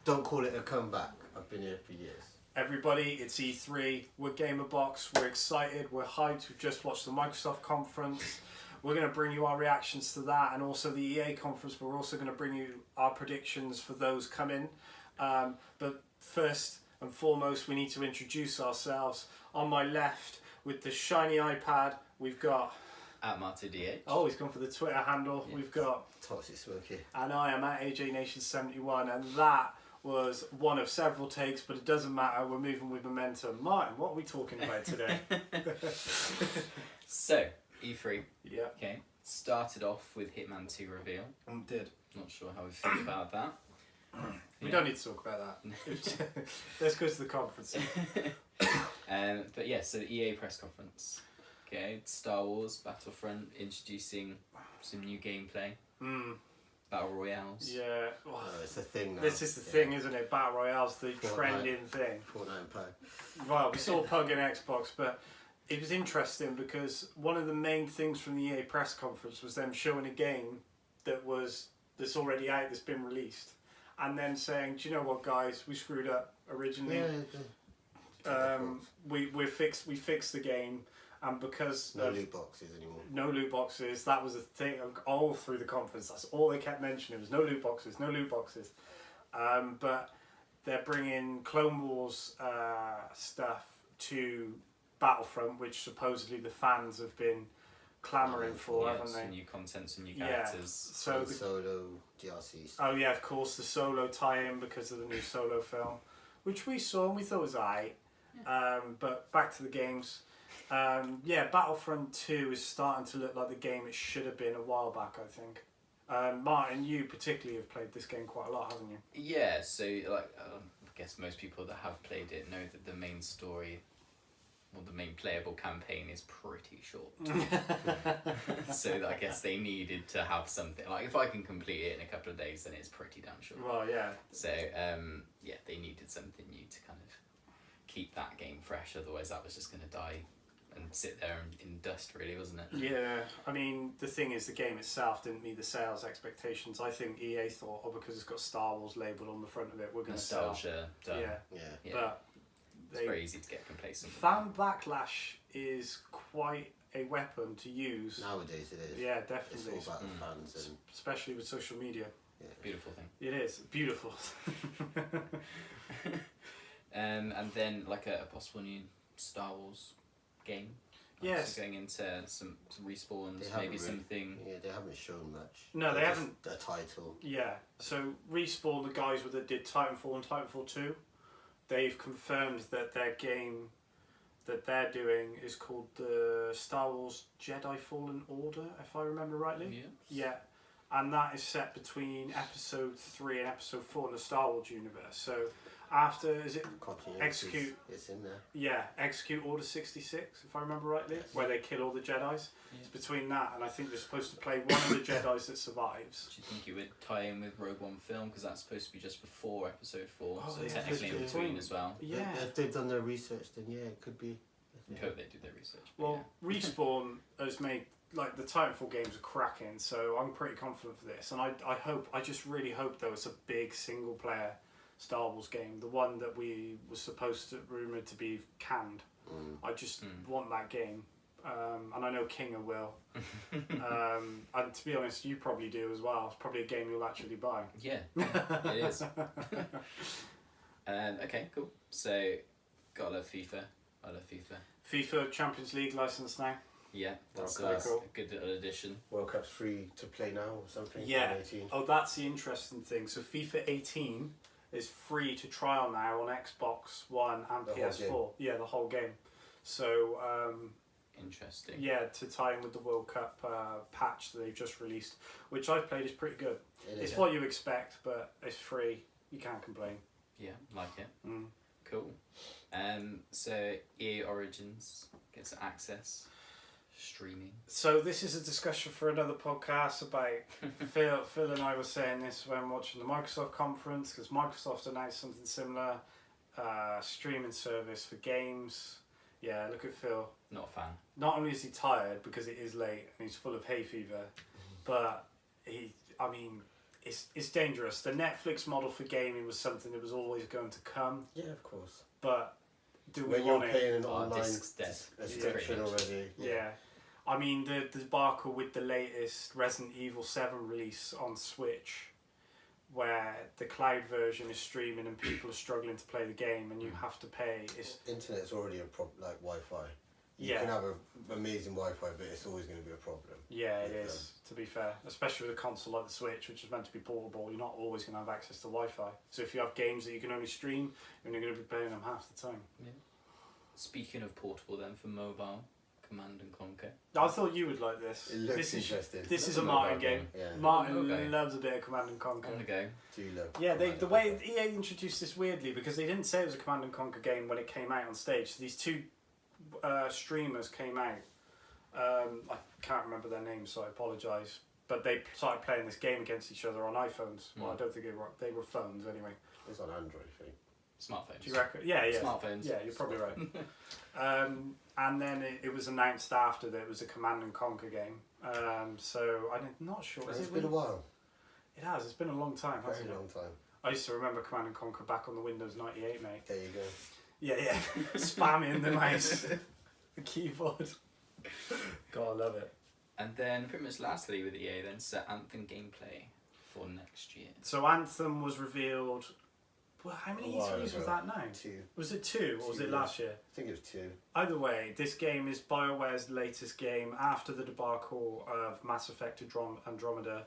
Don't call it a comeback. I've been here for years. Everybody, it's E3. We're GamerBox. We're excited. We're hyped. We've just watched the Microsoft conference. We're going to bring you our reactions to that and also the EA conference, but we're also going to bring you our predictions for those coming. But first and foremost, we need to introduce ourselves. On my left, with the shiny iPad, we've got... At MartyDH. Oh, he's gone for the Twitter handle. Yeah. We've got... Toxic Smoky. And I am at AJNation71, and that was one of several takes, but it doesn't matter. We're moving with momentum. Martin, what are we talking about today? So, E3. Yeah. Okay. Started off with Hitman 2 reveal. Did. Not sure how we feel about that. We don't need to talk about that. Let's go to the conference. But yeah, so the EA press conference. Okay, Star Wars Battlefront introducing some new gameplay. Battle Royales. Yeah. Oh, it's a thing now. This is the thing, isn't it? Battle Royale's the trending thing. Fortnite Pug. Well, we saw Pug in Xbox, but it was interesting because one of the main things from the EA press conference was them showing a game that's already out, that's been released, and then saying, "Do you know what, guys? We screwed up originally. We fixed the game." And because no loot boxes anymore. No loot boxes. That was a thing all through the conference. That's all they kept mentioning was no loot boxes, no loot boxes. But they're bringing Clone Wars stuff to Battlefront, which supposedly the fans have been clamouring for, haven't they? New content, some new characters. So the Solo DLCs. Oh yeah, of course, the Solo tie-in because of the new Solo film, which we saw and we thought was alright. But back to the games. Battlefront 2 is starting to look like the game it should have been a while back, I think. Martin, you particularly have played this game quite a lot, haven't you? Yeah, so I guess most people that have played it know that the main story, or the main playable campaign, is pretty short. So I guess they needed to have something. Like, if I can complete it in a couple of days, then it's pretty damn short. Well, yeah. So, they needed something new to kind of keep that game fresh, otherwise that was just going to die and sit there in dust, really, wasn't it? Yeah, I mean, the thing is, the game itself didn't meet the sales expectations. I think EA thought, because it's got Star Wars labelled on the front of it, we're going to sell. Nostalgia, done. Yeah. But it's very easy to get complacent. Fan backlash is quite a weapon to use. Nowadays it is. Yeah, definitely. It's all about the fans. Especially with social media. Yeah. Beautiful thing. It is. Beautiful. And then like a possible new Star Wars game. Yes. So going into some respawns, maybe something. Yeah, they haven't shown much. No, they haven't. A title. Yeah. So Respawn, the guys that did Titanfall and Titanfall 2, they've confirmed that their game that they're doing is called the Star Wars Jedi Fallen Order, if I remember rightly. Yes. Yeah. And that is set between Episode 3 and Episode 4 in the Star Wars universe. So after, is it Execute? It's in there. Yeah, Execute Order 66, if I remember rightly, where they kill all the Jedis. Yeah. It's between that, and I think they're supposed to play one of the Jedis that survives. Do you think it would tie in with Rogue One film, because that's supposed to be just before Episode 4, so yeah, technically in between as well. Yeah. If they've done their research, then yeah, it could be. I hope they do their research. Well, Respawn has made, like, the Titanfall games are cracking, so I'm pretty confident for this, and I just really hope though it's a big single player Star Wars game, the one that we were supposed to, rumoured to be canned. I just want that game, and I know Kinga will. And to be honest, you probably do as well. It's probably a game you'll actually buy. Yeah, it is. Okay, cool. So, gotta love FIFA. I love FIFA. FIFA Champions League license now. Yeah, that's cool. a good little addition. World Cup's free to play now or something. Yeah. 18. Oh, that's the interesting thing. So FIFA 18 is free to trial now on Xbox One and The PS4. whole Yeah, the whole game. So interesting. yeah, to tie in with the World Cup patch that they've just released, which I've played, is pretty good. It's what you expect, but it's free. You can't complain. Yeah, like it. Cool. So EA Origins gets access streaming. So this is a discussion for another podcast about Phil and I were saying this when watching the Microsoft conference, because Microsoft announced something similar, streaming service for games. Yeah, look at Phil. Not a fan. Not only is he tired because it is late and he's full of hay fever, but it's dangerous. The Netflix model for gaming was something that was always going to come, Yeah, of course. but do we When you're want it? paying an Oh, online disc's dead. subscription Yeah. already. Yeah. I mean, the debacle with the latest Resident Evil 7 release on Switch, where the cloud version is streaming and people are struggling to play the game and you have to pay. Internet's already a problem, like Wi-Fi. You Yeah. can have an amazing Wi-Fi, but it's always going to be a problem. Yeah, it with is, to be fair. Especially with a console like the Switch, which is meant to be portable, you're not always going to have access to Wi-Fi. So if you have games that you can only stream, then you're going to be playing them half the time. Speaking of portable, then for mobile, Command and Conquer. I thought you would like this. It looks this interesting. This That's is a a mobile Martin game. game. Yeah. Martin Okay. loves a bit of Command and Conquer. On the go. Do you love Yeah, Command the and way Conquer? EA introduced this weirdly, because they didn't say it was a Command and Conquer game when it came out on stage. So these two streamers came out. I can't remember their names, so I apologise. But they started playing this game against each other on iPhones. Well, I don't think they were phones anyway. It's on Android, I think. Smartphones. Do you reckon? Yeah, yeah. Smartphones. Yeah, you're probably right. And then it was announced after that it was a Command and Conquer game. So I'm not sure. It's been a while. It has. It's been a long time, Very hasn't it? long time. I used to remember Command and Conquer back on the Windows 98, mate. There you go. Yeah, yeah. Spamming the mouse, the keyboard. God, I love it. And then pretty much lastly with EA then, set Anthem gameplay for next year. So Anthem was revealed. Well, how many A while E3s was ago. that now? 2. Was it 2 or was it 2, last year? I think it was 2. Either way, this game is BioWare's latest game after the debacle of Mass Effect Andromeda.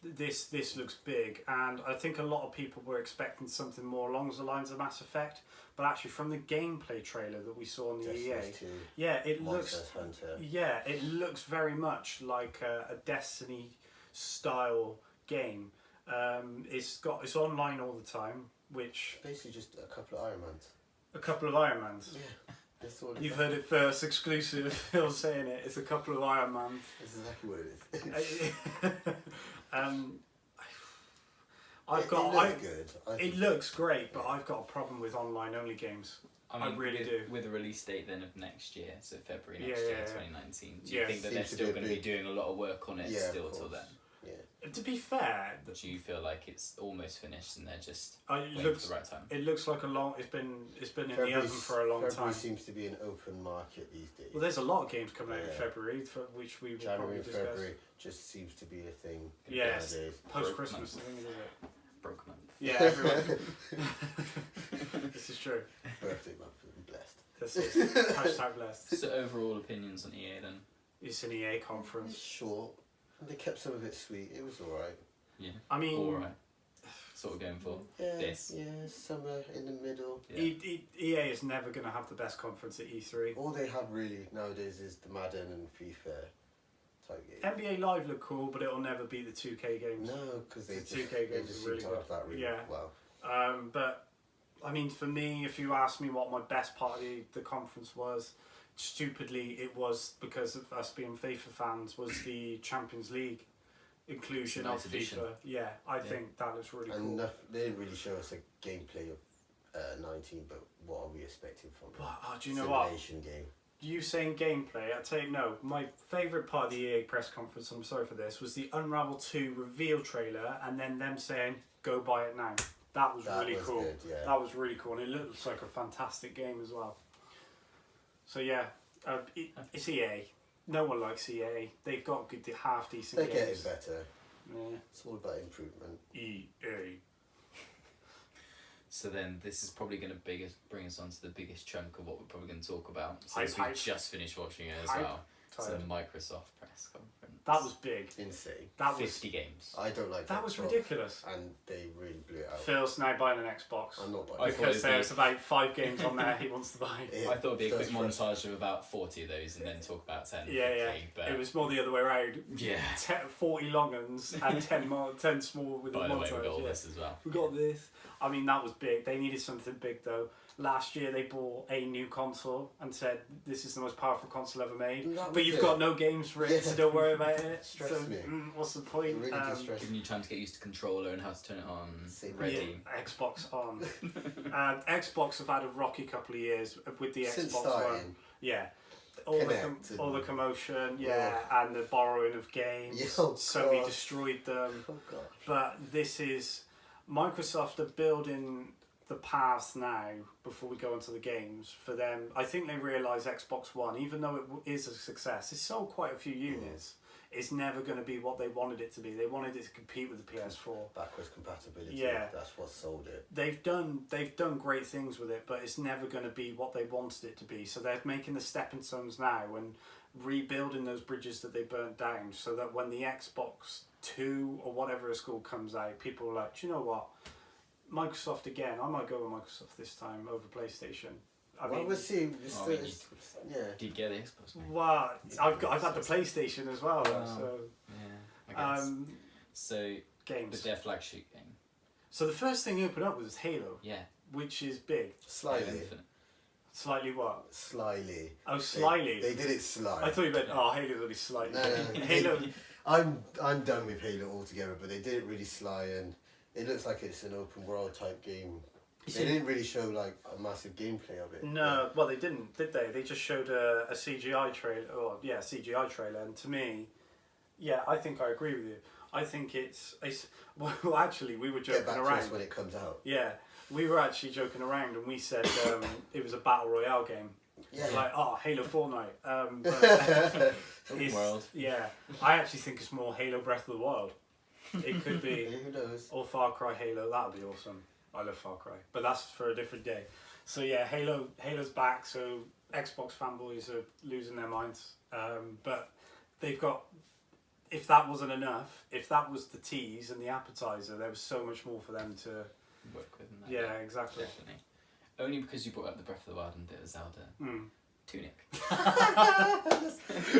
This looks big, and I think a lot of people were expecting something more along the lines of Mass Effect, but actually from the gameplay trailer that we saw on the EA, Destiny's 2. yeah, it looks, Monster Hunter. yeah, it looks very much like a Destiny style game. It's online all the time, which Basically just a couple of Iron Mans. a couple of Iron Mans. Yeah. That's all You've heard it first, exclusive. Phil saying it. It's a couple of Iron Mans. That's exactly what it is. I've It got. looks good. I It think- looks great, but I've got a problem with online only games. I really with, do. With a release date then of next year, so February Yeah, next year, yeah, yeah. 2019. Do you Yeah. think that they're Seems to be still a going to be big- doing a lot of work on it Yeah, still of till course. then? Yeah. To be fair, Do you feel like it's almost finished and they're just it waiting for looks. the right time? It looks like a long. It's been in the oven for a long February time. seems to be an open market these days. Well, there's a lot of games coming out in Yeah. February, for which we will January probably and discuss. February just seems to be a thing Yes. nowadays. Post Christmas, I think it is it. Broke month. Yeah, everyone. This is true. Birthday month, I'm blessed. This is hashtag blessed. So overall opinions on EA then? It's an EA It's conference. short. And they kept some of it sweet. It was alright. Yeah. I mean, Alright. Sort of going for Yeah, this. yeah, somewhere in the middle. Yeah. EA is never going to have the best conference at E3. All they have really nowadays is the Madden and FIFA type games. NBA Live look cool, but it'll never beat the 2K games. No, because they The just, 2K they games just are seem really to good. have that really Yeah. well. But I mean, for me, if you ask me what my best part of the conference was, stupidly it was because of us being FIFA fans, was the Champions League inclusion Nice of addition. FIFA. Yeah, I Yeah. think that looks really And cool. they didn't really show us a gameplay of 19, but what are we expecting from it? But, do you know what? Simulation game. You saying gameplay, I'd say no. My favourite part of the EA press conference, I'm sorry for this, was the Unravel 2 reveal trailer and then them saying, go buy it now. That was That really was cool. good, yeah. That was really cool, and it looks like a fantastic game as well. So yeah, it's EA. No one likes EA. They've got good, half decent They're getting games. better. Yeah. It's all about improvement. EA. So then this is probably going to bring us on to the biggest chunk of what we're probably going to talk about since we Hype. just finished watching it as Hype. well. So the Tired. Microsoft press conference. That was big. Insane. That was 50 games. I don't like that was Xbox, ridiculous. And they really blew it out. Phil's now buying an Xbox I'm not I buying thought because it'd be- there's about 5 games on there he wants to buy. it. I thought it'd be a quick First press- montage of about 40 of those and then talk about 10. Yeah, yeah. quickly, But It was more the other way around. yeah. 40 long uns and 10 small with By a the way, we montage. got all Yeah. this as well. We got this. I mean, that was big. They needed something big though. Last year they bought a new console and said this is the most powerful console ever made. That But was you've it. got no games for it, Yeah. so don't worry about it. Stressed So me. what's the It point? really did stress Giving you time to get used to controller and how to turn it on. Same Ready. Yeah, Xbox on. And Xbox have had a rocky couple of years with the Since Xbox One. starting. Yeah. Connect all the and- commotion, and the borrowing of games. Yeah, oh Sony God. destroyed them. Oh god. But this is Microsoft are building the path now before we go into the games for them. I think they realise Xbox One, even though it is a success, it's sold quite a few units. It's never going to be what they wanted it to be. They wanted it to compete with the PS4. Backwards compatibility. Yeah. That's what sold it. They've done great things with it, but it's never going to be what they wanted it to be. So they're making the stepping stones now and rebuilding those bridges that they burnt down, so that when the Xbox 2 or whatever it's called comes out, people are like, do you know what? Microsoft again. I might go with Microsoft this time over PlayStation. I Well, mean, we'll see. Oh, you need Yeah. Do you get the Xbox? Mate? well, I've had the PlayStation as well, Oh. so Yeah, I guess. but So, with games. their flagship game. So the first thing you opened up was Halo, Yeah. which is big. Slyly. Infinite. Slightly what? Slyly. Oh, slyly. They did it sly. I thought you meant Halo's only slightly. No. Halo. I'm done with Halo altogether, but they did it really sly, and it looks like it's an open world type game. You They see- didn't really show like a massive gameplay of it. No, well they didn't, did they? They just showed a CGI trailer. Oh yeah, CGI trailer, and to me, yeah, I think I agree with you. I think it's well actually we were Get joking back to around. us when it comes out. Yeah, we were actually joking around, and we said it was a battle royale game. Yeah. Like Halo Fortnite. But Open it's- world. Yeah, I actually think it's more Halo Breath of the Wild. It could be. Who knows? Or Far Cry Halo, that would be awesome. I love Far Cry, but that's for a different day. So yeah, Halo's back, so Xbox fanboys are losing their minds. But they've got, if that wasn't enough, if that was the tease and the appetizer, there was so much more for them to... Work with. And that. Yeah, exactly. Definitely. Only because you brought up the Breath of the Wild and a bit of Zelda. Mm. Tunic.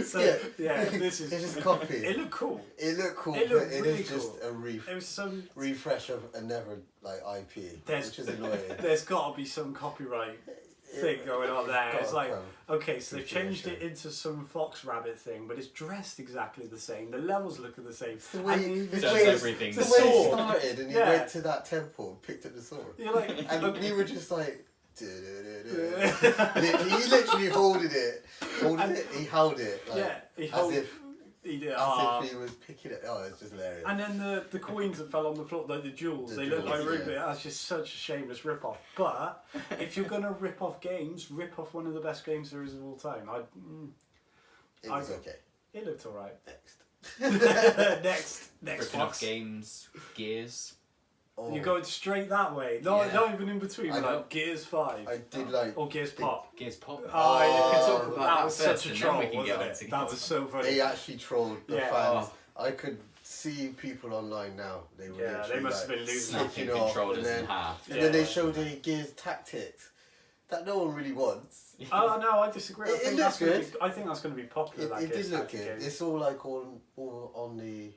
So, Yeah. this is... It's just a copy. It looked cool. It looked cool, It but looked it really is just cool. a It was so... refresh of another like IP, There's- which is annoying. There's got to be some copyright thing going on there. It's Gotta like, come. okay, so they've changed it Information. into some Fox Rabbit thing, but it's dressed exactly the same. The levels look the same. It's the way, And it's Does the way everything it's the the way it sword. started, and he Yeah. went to that temple and picked up the sword. You're like, And okay. we were just like, he literally holded it. He held it. Like, yeah, he as held, if he did. as if he was picking it. Oh, it's just hilarious. And then the coins that fell on the floor, like the jewels, The they look like jewels, Rubik. yeah. That's just such a shameless rip-off. But if you're going to rip off games, rip off one of the best games there is of all time. It was I- okay. It looked alright. Next. next Ripping off Fox. games, Gears. Oh, You're going straight that way. Not, Yeah. not even in between. I Like know. Gears 5. I did like. Or Gears Pop. Gears Pop. Oh, yeah, you can Oh, talk about that that. Was first such a and then troll, we can get wasn't on it? to That was so funny. They actually trolled the Yeah. fans. Oh. I could see people online now. They were Yeah, they literally, must have like, been losing Snapping flicking off, controllers and then, in half. and then they Yeah. showed the Gears tactics that no one really wants. Oh no, I disagree. I It think looks that's gonna good. be, I think that's going to be popular. that It Gears did look Tactics good. game. It's all like all on the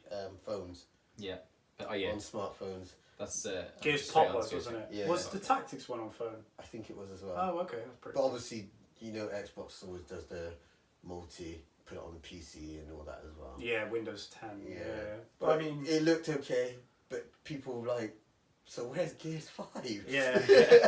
phones, Yeah. But, oh yeah, on smartphones. that's Gears straight Pop on was, Switch. wasn't it? Yeah. Was the Tactics one on phone? I think it was as well. Oh, okay, that's pretty. But obviously, you know, Xbox always does the multi, put it on the PC and all that as well. Yeah, Windows 10. Yeah, Yeah. but I mean, it looked okay, but people were like, so where's Gears 5? yeah,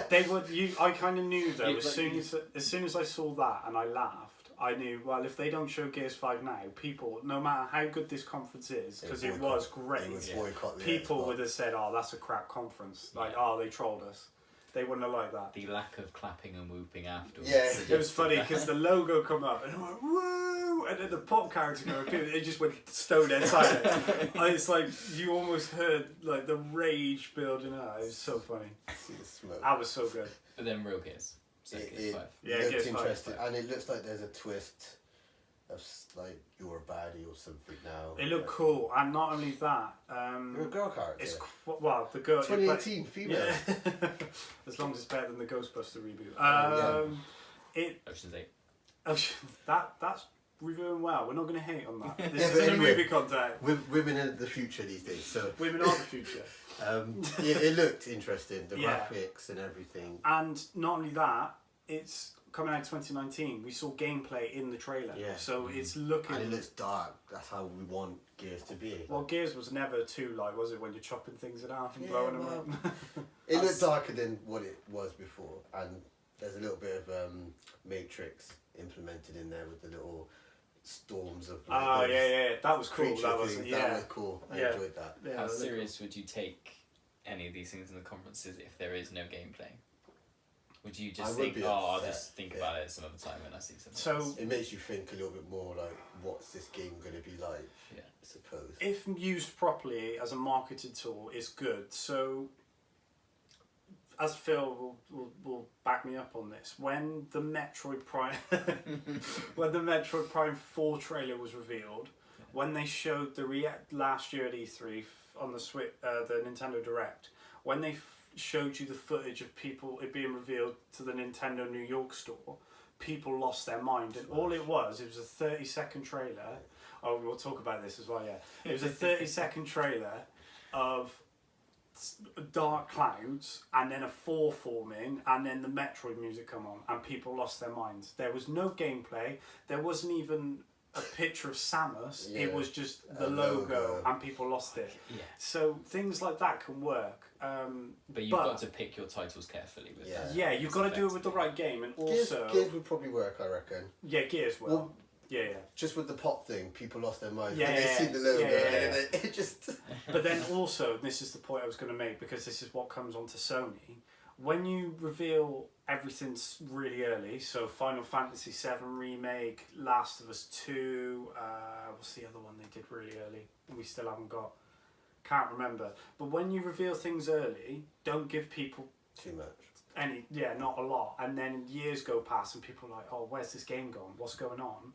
they would. I kind of knew though. Yeah, As but soon as I saw that and I laughed, I knew. Well, if they don't show Gears 5 now, people, no matter how good this conference is, They because would it was boycott- great. They would Yeah. boycott the People Xbox. would have said, "Oh, that's a crap conference." Like, Yeah. "Oh, they trolled us." They wouldn't have liked that. The lack of clapping and whooping afterwards. Yeah. It was funny because the logo come up and I went woo, and then the pop character came up, it just went stone dead silent. And it's like you almost heard like the rage building up. It was so funny. See the smoke. That was so good. But then real Gears. So It, Gears it 5. Yeah, looked Gears 5. interesting, and it looks like there's a twist of like you're a baddie or something now. It looked Like, cool, and not only that, You're a girl character. it's well the girl. 2018 female. Yeah. As long as it's better than the Ghostbuster reboot. Yeah. It Ocean's 8. that's reviewing well. We're not going to hate on that. This Yeah, is but in anyway. a movie contact. Women are the future these days, so Women are the future. it looked interesting. The Yeah. graphics and everything. And not only that, it's coming out 2019. We saw gameplay in the trailer. Yeah. So it's looking. And it looks dark. That's how we want Gears to be. Well, Gears was never too light, was it? When you're chopping things in half and Yeah, blowing well, them up. It looked darker than what it was before, and There's a little bit of Matrix implemented in there with the little storms of. Oh those yeah, that was cool. creature That was things. yeah. That was cool. I Yeah. enjoyed that. Yeah, How that looked serious would you take any of these things in the conferences if there is no gameplay? Would you I just would think, be oh, I'll upset, just think yeah. about it some other time when I see something? So- else? It makes you think a little bit more like, what's this game going to be like? Yeah. I suppose. if used properly as a marketed tool, it's good. So, as Phil will back me up on this, when the Metroid Prime when the Metroid Prime 4 trailer was revealed, when they showed the last year at E3 on the Switch, the Nintendo Direct, when they showed you the footage of people it being revealed to the Nintendo New York store, people lost their mind, and all it was a 30-second trailer. Oh, we'll talk about this as well. Yeah, it was a 30-second trailer of dark clouds and then a 4 forming and then the Metroid music come on and people lost their minds. There was no gameplay. There wasn't even a picture of Samus. Yeah. It was just the A logo logo. and people lost it. Yeah. So things like that can work. But you've got to pick your titles carefully with Yeah. that. Yeah, you've got to do it with the effectively. right game, and Gears, also Gears would probably work, I reckon. yeah, Gears will. Well, yeah. Just with the pop thing, people lost their minds. Yeah, when they yeah, see the logo, yeah, yeah, and then it just. But then also, this is the point I was going to make because this is what comes onto Sony. When you reveal everything really early, so Final Fantasy VII Remake, Last of Us 2, what's the other one they did really early? We still haven't got. Can't remember. But when you reveal things early, don't give people Too much. not a lot. And then years go past and people are like, oh, where's this game gone? What's going on?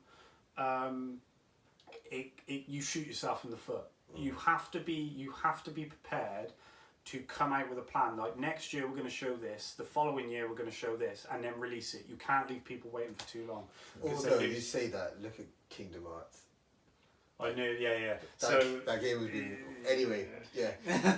You shoot yourself in the foot. You have to be prepared to come out with a plan. Like next year we're going to show this, the following year we're going to show this, and then release it. You can't leave people waiting for too long. 'Cause Although they you lose- say that, look at Kingdom Hearts. I knew, yeah. That game has been anyway. Yeah,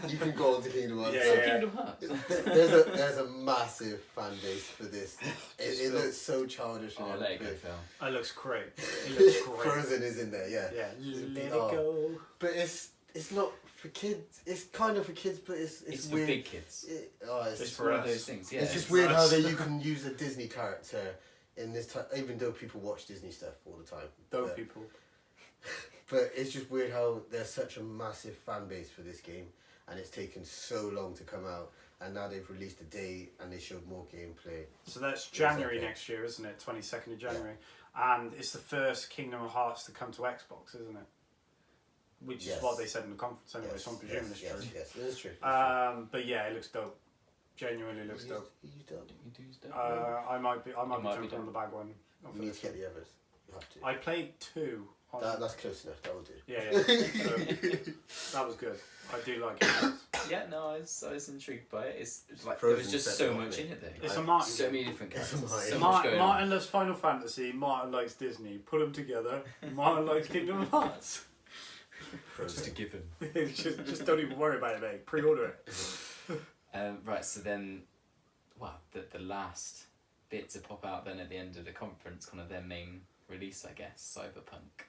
you can go on to Kingdom Hearts. Yeah, So yeah. Kingdom Hearts. There's a massive fan base for this. It looks so childish. Oh, and let it go, everything. Phil. it looks great. It looks great. Frozen is in there, yeah. Yeah, let it Oh. go. But it's not for kids. It's kind of for kids, but it's It's for weird. big kids. It's It's for one of us. those things. Yeah. It's just for weird how us. you can use a Disney character in this time, even though people watch Disney stuff all the time. Don't But- people. But it's just weird how there's such a massive fan base for this game, and it's taken so long to come out, and now they've released a date and they showed more gameplay. So that's January Exactly. next year, isn't it? 22nd of January. And it's the first Kingdom Hearts to come to Xbox, isn't it? Which Yes. is what they said in the conference anyway, so I'm presuming it's true. Yes, it is true. But yeah, it looks dope. Genuinely looks dope. You don't. You do stuff. I might be might be jumping dope. on the bag one. You need to get the others. You have to. I played 2. On, That's close enough. That will do. yeah. So, that was good. I do like it. Yeah, no, I was intrigued by it. It's like Frozen there was just set so it much properly. in it though. It's Like, a Martin so game. many different It's a characters. Martin. So much going on. Martin loves Final Fantasy. Martin likes Disney. Put them together. Martin likes Kingdom Hearts. Just a given. just don't even worry about it, mate. Pre-order it. Right, so then, well, the last bit to pop out then at the end of the conference, kind of their main release, I guess, Cyberpunk.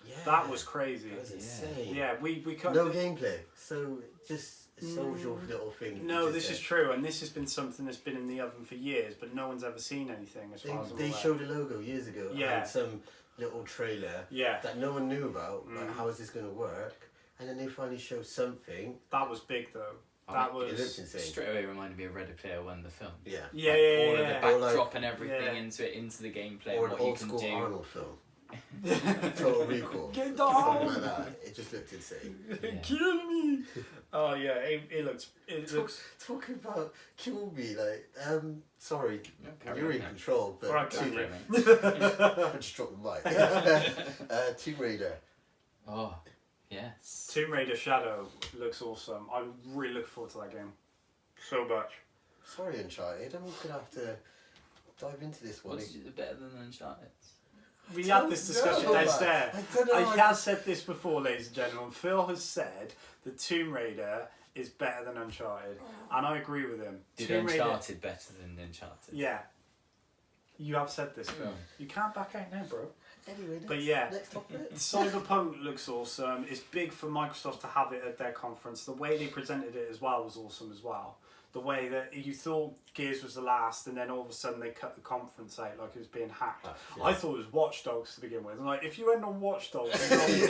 Yeah. That was crazy. That was Yeah. insane. Yeah, we can't. No gameplay. So just a social little thing. No, you this just is said. true, and this has been something that's been in the oven for years, but no one's ever seen anything as far as I'm They aware. showed a logo years ago. Yeah. And some little trailer Yeah, that no one knew about. Like, Mhm. how is this going to work? And then they finally show something. that was big though. I That mean, It looked was insane. Straight away reminded me of Ready Player One, the film. Yeah. yeah, Like, yeah, all yeah. of the Or like- backdrop and everything Yeah. into the gameplay, Or and an what you old can school do. Arnold film. Total Recall. Get Something down! like that. It just looked insane. Yeah. Kill me! Oh yeah, it looks. It looks. Talking about kill me, like, sorry, No, carry you're on in now. control, but Right, Go Tomb for it, Raider. mate. I just dropped the mic. Tomb Raider. Oh, yes. Tomb Raider Shadow looks awesome. I'm really looking forward to that game. So much. Sorry, Uncharted. I'm gonna have to dive into this one. What's better than Uncharted? We had this discussion know, man. downstairs. I don't know. I have said this before, ladies and gentlemen. Phil has said that Tomb Raider is better than Uncharted, and I agree with him. Did Tomb Raider, Uncharted better than Uncharted? yeah. You have said this, Phil. Mm. You can't back out now, bro. Anyway, But yeah. next topic. Cyberpunk looks awesome. It's big for Microsoft to have it at their conference. The way they presented it as well was awesome as well. The way that you thought Gears was the last, and then all of a sudden they cut the conference out like it was being hacked. Yeah. I thought it was Watch Dogs to begin with. Like, if you went on Watch Dogs,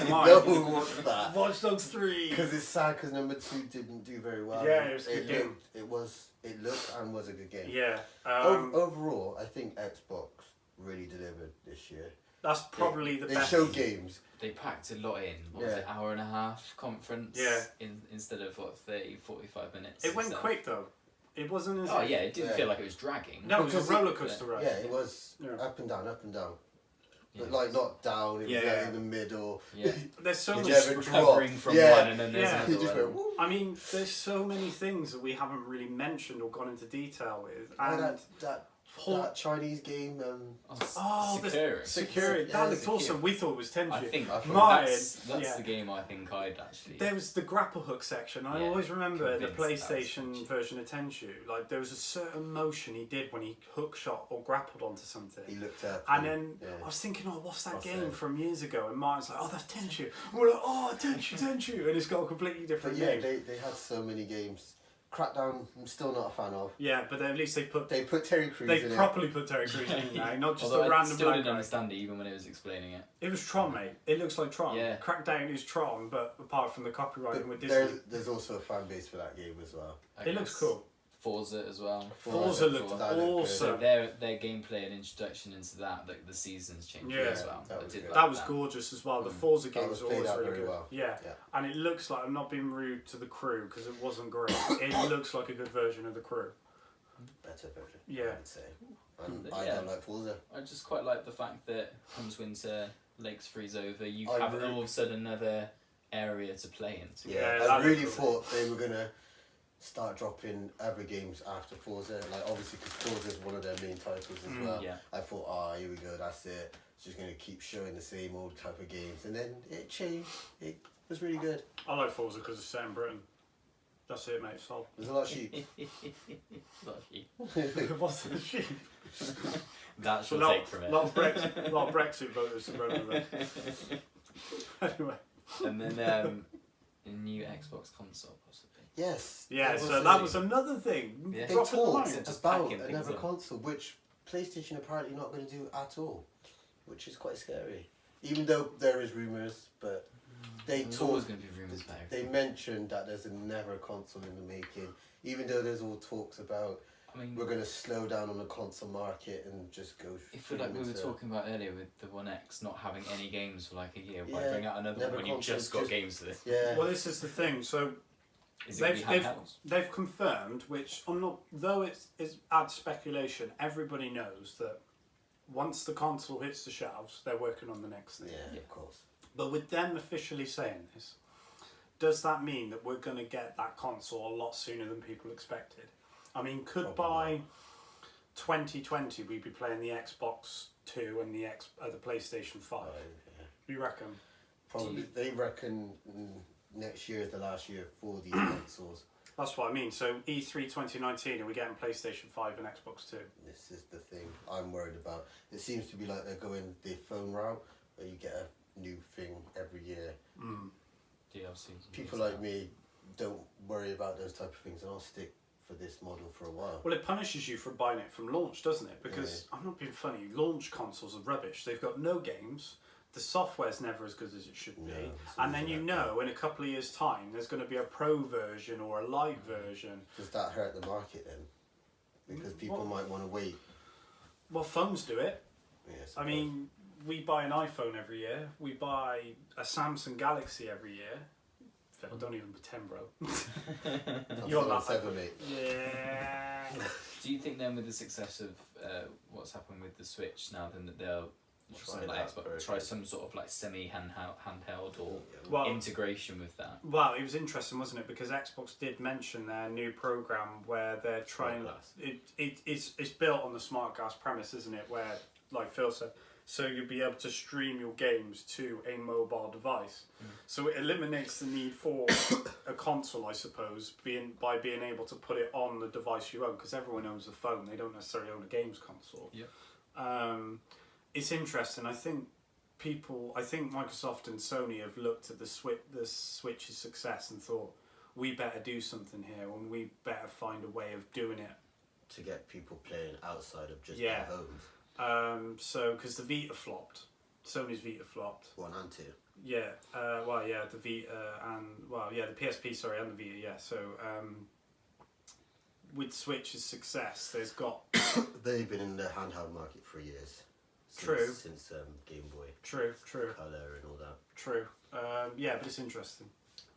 No one wants that. Watch Dogs 3. Because it's sad because number 2 didn't do very well. Yeah, it was a good game. It looked and was a good game. Yeah. Overall, I think Xbox really delivered this year. That's probably the they best. They showed games. They packed a lot in. What was it, hour and a half conference? Yeah. Instead of, 30, 45 minutes? It went quick though. It wasn't as. Oh, yeah, it didn't feel like it was dragging. No, it was a roller coaster ride. Yeah, it was up and down. But like not down, it was like in the middle. Yeah. There's so much recovering from one and then there's another one. I mean, there's so many things that we haven't really mentioned or gone into detail with. And that Chinese game. Security. That looked awesome. We thought it was Tenchu. I think that's the game I think I'd actually. There was the grapple hook section. I always remember the PlayStation version of Tenchu. Like there was a certain motion he did when he hook shot or grappled onto something. He looked up. And then I was thinking, what's that game from years ago? And Martin's like, that's Tenchu. And we're like, Tenchu. And it's got a completely different name. They had so many games. Crackdown, I'm still not a fan of. Yeah, but at least they put Terry Crews in it. They properly put Terry Crews in now, not just a random I still didn't guy. understand it even when it was explaining it. It was Tron, mate. It looks like Tron. Yeah. Crackdown is Tron, but apart from the copyrighting with Disney. There's also a fan base for that game as well. It looks cool. Forza as well. Forza looked awesome. So their gameplay and introduction into that, the seasons changed as well. That was gorgeous as well. The Forza games were always really good. Well. Yeah, and it looks like, I'm not being rude to the crew because it wasn't great. It looks like a good version of the crew. Better version. Yeah. I would say. And I don't like Forza. I just quite like the fact that comes winter, lakes freeze over, you have all of a sudden another area to play in. Yeah, I really thought they were gonna start dropping other games after Forza, like obviously because Forza is one of their main titles as well. Yeah. I thought, here we go, that's it. It's just going to keep showing the same old type of games. And then it changed. It was really good. I like Forza because it's set in Britain. That's it, mate. Sold. There's a lot of sheep. What's the sheep? That's what take from it. A lot of Brexit voters to run over. Anyway. And then a new Xbox console, possibly. Yes. Yeah, so that was another thing. Yeah. They talked about another console, which PlayStation apparently not going to do at all, which is quite scary. Even though there is rumours, but there's always going to be rumours about it. They mentioned that there's never a console in the making, even though there's all talks about we're going to slow down on the console market and just go. If we were talking about earlier with the One X not having any games for like a year, why bring out another one when you've just got games for this? Yeah. Well, this is the thing. So they've confirmed, which I'm not, though it adds speculation. Everybody knows that once the console hits the shelves, they're working on the next thing. Yeah, of course. But with them officially saying this, does that mean that we're going to get that console a lot sooner than people expected? I mean, could by 2020 we'd be playing the Xbox 2 and the PlayStation 5? You reckon? Probably. They reckon next year is the last year for these consoles. That's what I mean. So E3 2019, are we getting PlayStation 5 and Xbox 2? This is the thing I'm worried about. It seems to be like they're going the phone route, where you get a new thing every year. DLC. People like me don't worry about those type of things, and I'll stick for this model for a while. Well, it punishes you for buying it from launch, doesn't it? Because I'm not being funny. Launch consoles are rubbish. They've got no games. The software's never as good as it should be. And then in a couple of years' time, there's going to be a pro version or a light version. Does that hurt the market then? Because people might want to wait. Well, phones do it. Yes. I mean, we buy an iPhone every year. We buy a Samsung Galaxy every year. Don't even pretend, bro. You're not 7, mate. Yeah. Do you think then with the success of what's happened with the Switch now, then that they'll try some sort of like handheld or integration with that? Well, it was interesting, wasn't it? Because Xbox did mention their new program where they're trying. It's built on the smart glass premise, isn't it? Where, like Phil said, so you'll be able to stream your games to a mobile device. So it eliminates the need for a console, I suppose, by being able to put it on the device you own, because everyone owns a phone. They don't necessarily own a games console. Yeah. It's interesting. I think people, I think Microsoft and Sony have looked at the Switch's success and thought, we better do something here, and we better find a way of doing it. To get people playing outside of just Yeah. their homes. So, because the Vita flopped. Sony's Vita flopped. 1 and 2. Yeah, the Vita the PSP, sorry, and the Vita, yeah. So, with Switch's success, there's got... They've been in the handheld market for years. True. Since Game Boy. True. Colour and all that. True. Yeah, but it's interesting.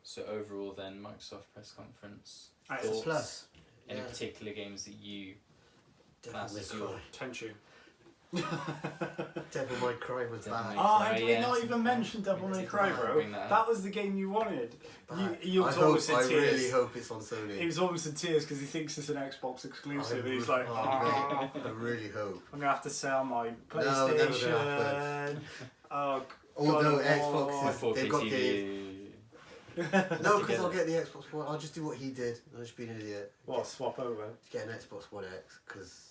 So overall, then Microsoft press conference. It's a thoughts? plus. Any Yeah. particular games that you Devil class May as your Cry. Tenchu. Devil May Cry was Devil back. May Oh, Cry, did yeah. not even mention Devil May Cry, bro. Bring that up. That was the game you wanted. Back. You was I almost in hope, I tears. really hope it's on Sony. He was almost in tears because he thinks it's an Xbox exclusive, and he's I like, re- oh, I really hope. I'm gonna have to sell my No, never gonna PlayStation. Oh, Although God, Xbox is, 4K they've got games. TV? No, because I'll get the Xbox One. I'll just do what he did. I'll just be an idiot. what, swap over? Get an Xbox One X. Because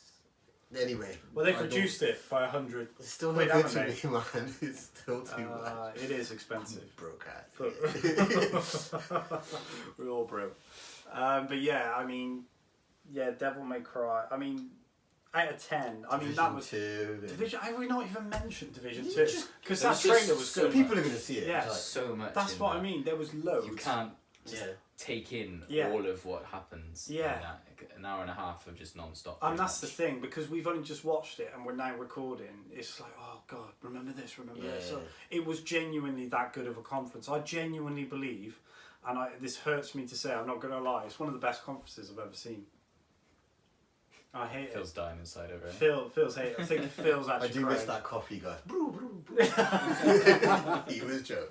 anyway. Well, they've I don't- reduced it by 100. It's still Wait, not good to haven't me, man. It's still too much. It is expensive. Broke ass. But- We're all broke. But yeah, I mean, yeah, Devil May Cry. I mean, out of 10. I mean, that was 2. Division. Have we not even mentioned Division You 2? just- Because there that was just trailer was so good. People are going to see it. Yeah. It's like, So much. That's in what that. I mean. There was loads. You can't yeah. take in Yeah. all of what happens. Yeah. In that. An hour and a half of just non-stop. And pretty that's the much. thing, because we've only just watched it and we're now recording, it's like, oh God, remember this, remember this. Yeah. So it was genuinely that good of a conference. I genuinely believe, and this hurts me to say, I'm not going to lie, it's one of the best conferences I've ever seen. I hate Phil's dying inside over it. Phil's hate it. I think Phil's I actually do miss crying. that coffee guy. He was Joe.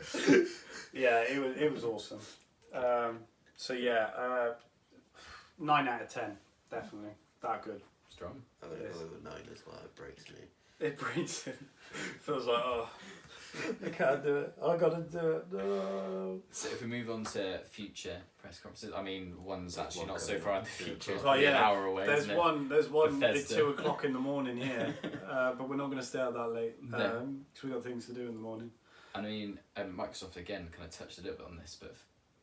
Yeah, it was awesome. So yeah, 9 out of 10, definitely. That good. Strong. I'm going to Yes. go with 9 as well. It breaks me. It breaks it. Feels like, oh, I can't do it. I gotta do it. No. So if we move on to future press conferences, I mean, one's There's actually one not so coming far in up the soon. future. It's Well, probably an yeah, hour away. There's isn't it? one at Bethesda. 2 o'clock in the morning here, but we're not going to stay out that late No. because we've got things to do in the morning. I mean, Microsoft again kind of touched a little bit on this, but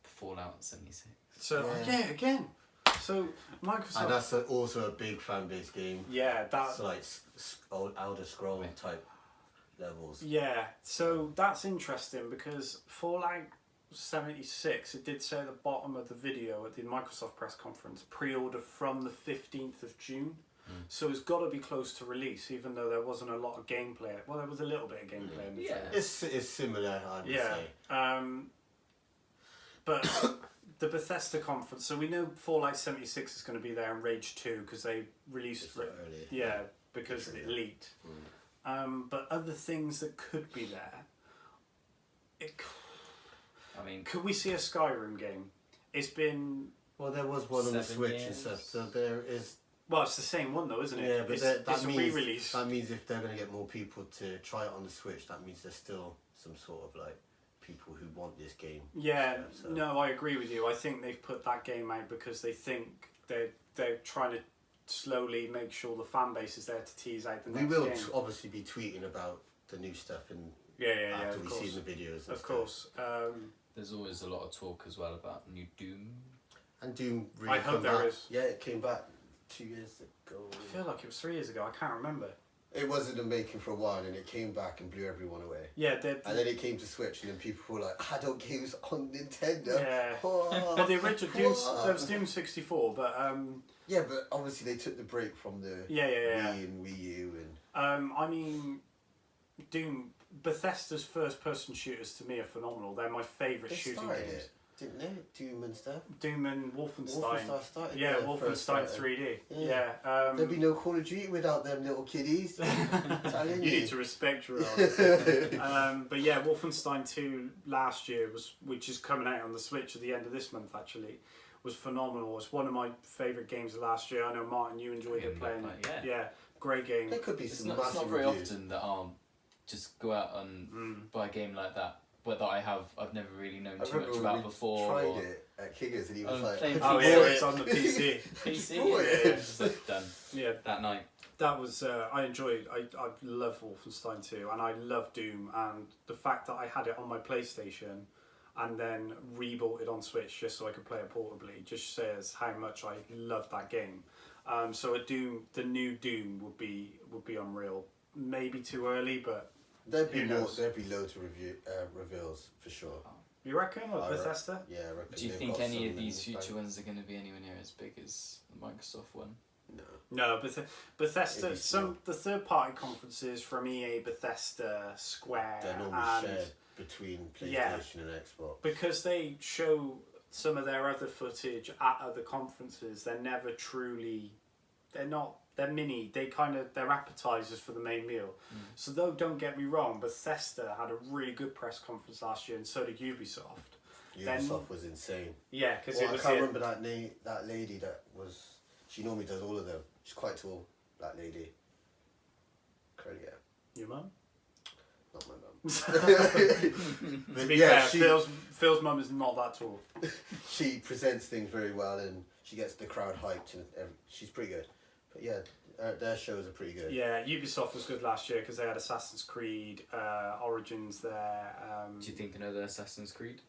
Fallout 76. So Yeah. yeah, again. So Microsoft. And that's also a big fan base game. Yeah, that. It's like old Elder Scroll type levels. Yeah, so that's interesting because Fallout 76, it did say at the bottom of the video at the Microsoft press conference, pre-order from the 15th of June. So it's got to be close to release, even though there wasn't a lot of gameplay. Well, there was a little bit of gameplay in the Yeah. trailer. It's similar, I would Yeah. say. But the Bethesda conference, so we know Fallout 76 is going to be there and Rage 2 because they released It's early. yeah, because it True. leaked. But other things that could be there, I mean, could we see a Skyrim game? It's been, Well, there was one on the 7 Switch and years. stuff, so there is. well, it's the same one though, isn't it? Yeah, but it's, that it's a means re-release. that means if they're going to get more people to try it on the Switch, that means there's still some sort of like people who want this game. Yeah, So- no, I agree with you. I think they've put that game out because they think they're trying to slowly make sure the fan base is there to tease out the We next will game. obviously be tweeting about the new stuff and Yeah, after of we've course. seen the videos. And Of stuff. course. there's always a lot of talk as well about new Doom. And Doom really I hope come there back. is. Yeah, it came back 2 years ago. I feel like it was 3 years ago. I can't remember. It was in the making for a while, and it came back and blew everyone away. Yeah, And then it came to Switch, and then people were like, adult games on Nintendo. yeah. Oh. Well, the original Doom, What? there was Doom 64, but Yeah, but obviously they took the break from the yeah. Wii and Wii U. And I mean, Doom, Bethesda's first-person shooters to me are phenomenal. They're my favourite they shooting started games. it, didn't they? Doom and stuff. Doom and Wolfenstein. Wolfenstein started. Yeah, their first Wolfenstein starter. 3D. Yeah. Yeah. There'd be no Call of Duty without them little kiddies. Telling You you. need to respect your own. But yeah, Wolfenstein 2 last year which is coming out on the Switch at the end of this month actually, was phenomenal. It's one of my favourite games of last year. I know Martin, you enjoyed it playing it. Yeah, great game. There could be It's some not massive very reviews. often that I'll just go out and buy a game like that, but that I've never really known I too much remember about we before. tried or it at Kiggers and he was Oh, like, playing Oh PC. yeah, it's on the PC. PC, Bought it. yeah, just like done Yeah. that night. That was I enjoyed. I love Wolfenstein 2, and I love Doom, and the fact that I had it on my PlayStation, and then rebought it on Switch just so I could play it portably, just says how much I love that game. So the new Doom would be unreal. Maybe too early, but There'd be who more. knows? There'd be loads of reveals for sure. You reckon, or I re- Bethesda? Yeah, I reckon. Do you they've think got any some of these in the future bank. ones are going to be anywhere near as big as the Microsoft one? No. No, Bethesda. Maybe The third party conferences from EA, Bethesda, Square, They're normally and shared between PlayStation Yeah. and Xbox. because they show some of their other footage at other conferences, they're never truly. They're mini. They're appetizers for the main meal. So though, don't get me wrong, Bethesda had a really good press conference last year, and so did Ubisoft. Ubisoft was insane. Yeah, because Well, it I was can't the- remember that lady that was. She normally does all of them. She's quite tall. That lady. Curly hair. your mum. Not my mum. To be Yeah, fair, Phil's mum is not that tall. She presents things very well and she gets the crowd hyped and she's pretty good. But yeah, their shows are pretty good. Yeah, Ubisoft was good last year because they had Assassin's Creed, Origins there. Do you think another Assassin's Creed?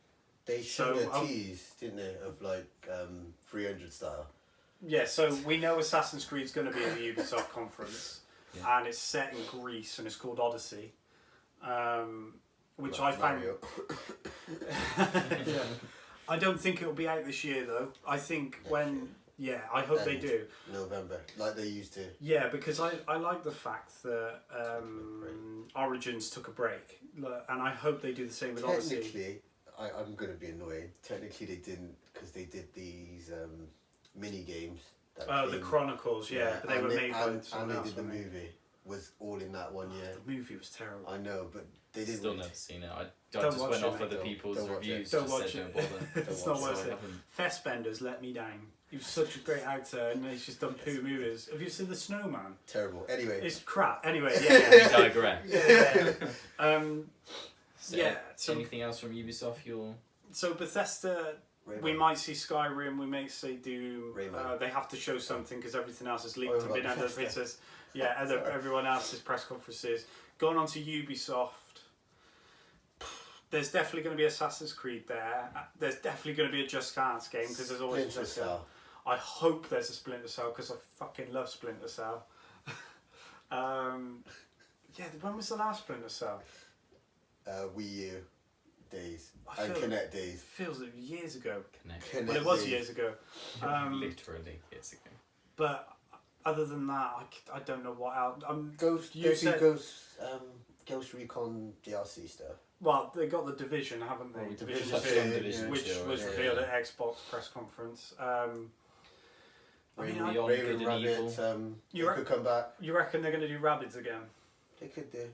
They showed So, a tease, didn't they, of like 300 style. Yeah, so we know Assassin's Creed's going to be at the Ubisoft conference, Yeah. and it's set in Greece and it's called Odyssey, which Like I found. Mario. Yeah. I don't think it'll be out this year though. I think when. Yeah, I hope they And do. November, like they used to. Yeah, because I like the fact that break. Origins took a break, and I hope they do the same with Odyssey. Technically, I'm going to be annoyed. Technically, they didn't because they did these mini games. Oh, the Chronicles, yeah, but they and were made by and someone they else, did the weren't they? movie. Was all in that one year. The movie was terrible. I know, but they didn't. Still really- never seen it. I Don't just watch went it, off mate. other people's Don't watch it. reviews. Don't just watch said it. don't bother. It's Don't not watch worth So I it. haven't. Fassbender's let me down. He was such a great actor, and he's just done poo movies. Have you seen The Snowman? Terrible. Anyway, It's crap. Anyway, We yeah, digress. yeah. So, Yeah, so- anything else from Ubisoft? So Bethesda, Rayman. we might see Skyrim, we may see Doom. Rayman. They have to show something because everything else is Oh, leaked to right, been under Bethesda. Princess. Yeah, everyone else's press conferences. Going on to Ubisoft. There's definitely going to be Assassin's Creed there. There's definitely going to be a Just Dance game because there's always a Splinter Just Dance. Cell. I hope there's a Splinter Cell because I fucking love Splinter Cell. Yeah, when was the last Splinter Cell? Wii U days I and feel- Kinect It days. feels like years ago. Connect. Kinect Well, it was days. years ago. Literally years ago. But other than that, I don't know what else. Ghost. You There'd be said- Ghost Recon DLC stuff. Well, they got the Division, haven't they? Well, Division Division 2, two, Division which two, was yeah. revealed at Xbox press conference. I mean, Rayman I- Beyond Raven Good and Rabbit. Evil. They You could come back. you reckon they're going to do Rabbids again? They could do.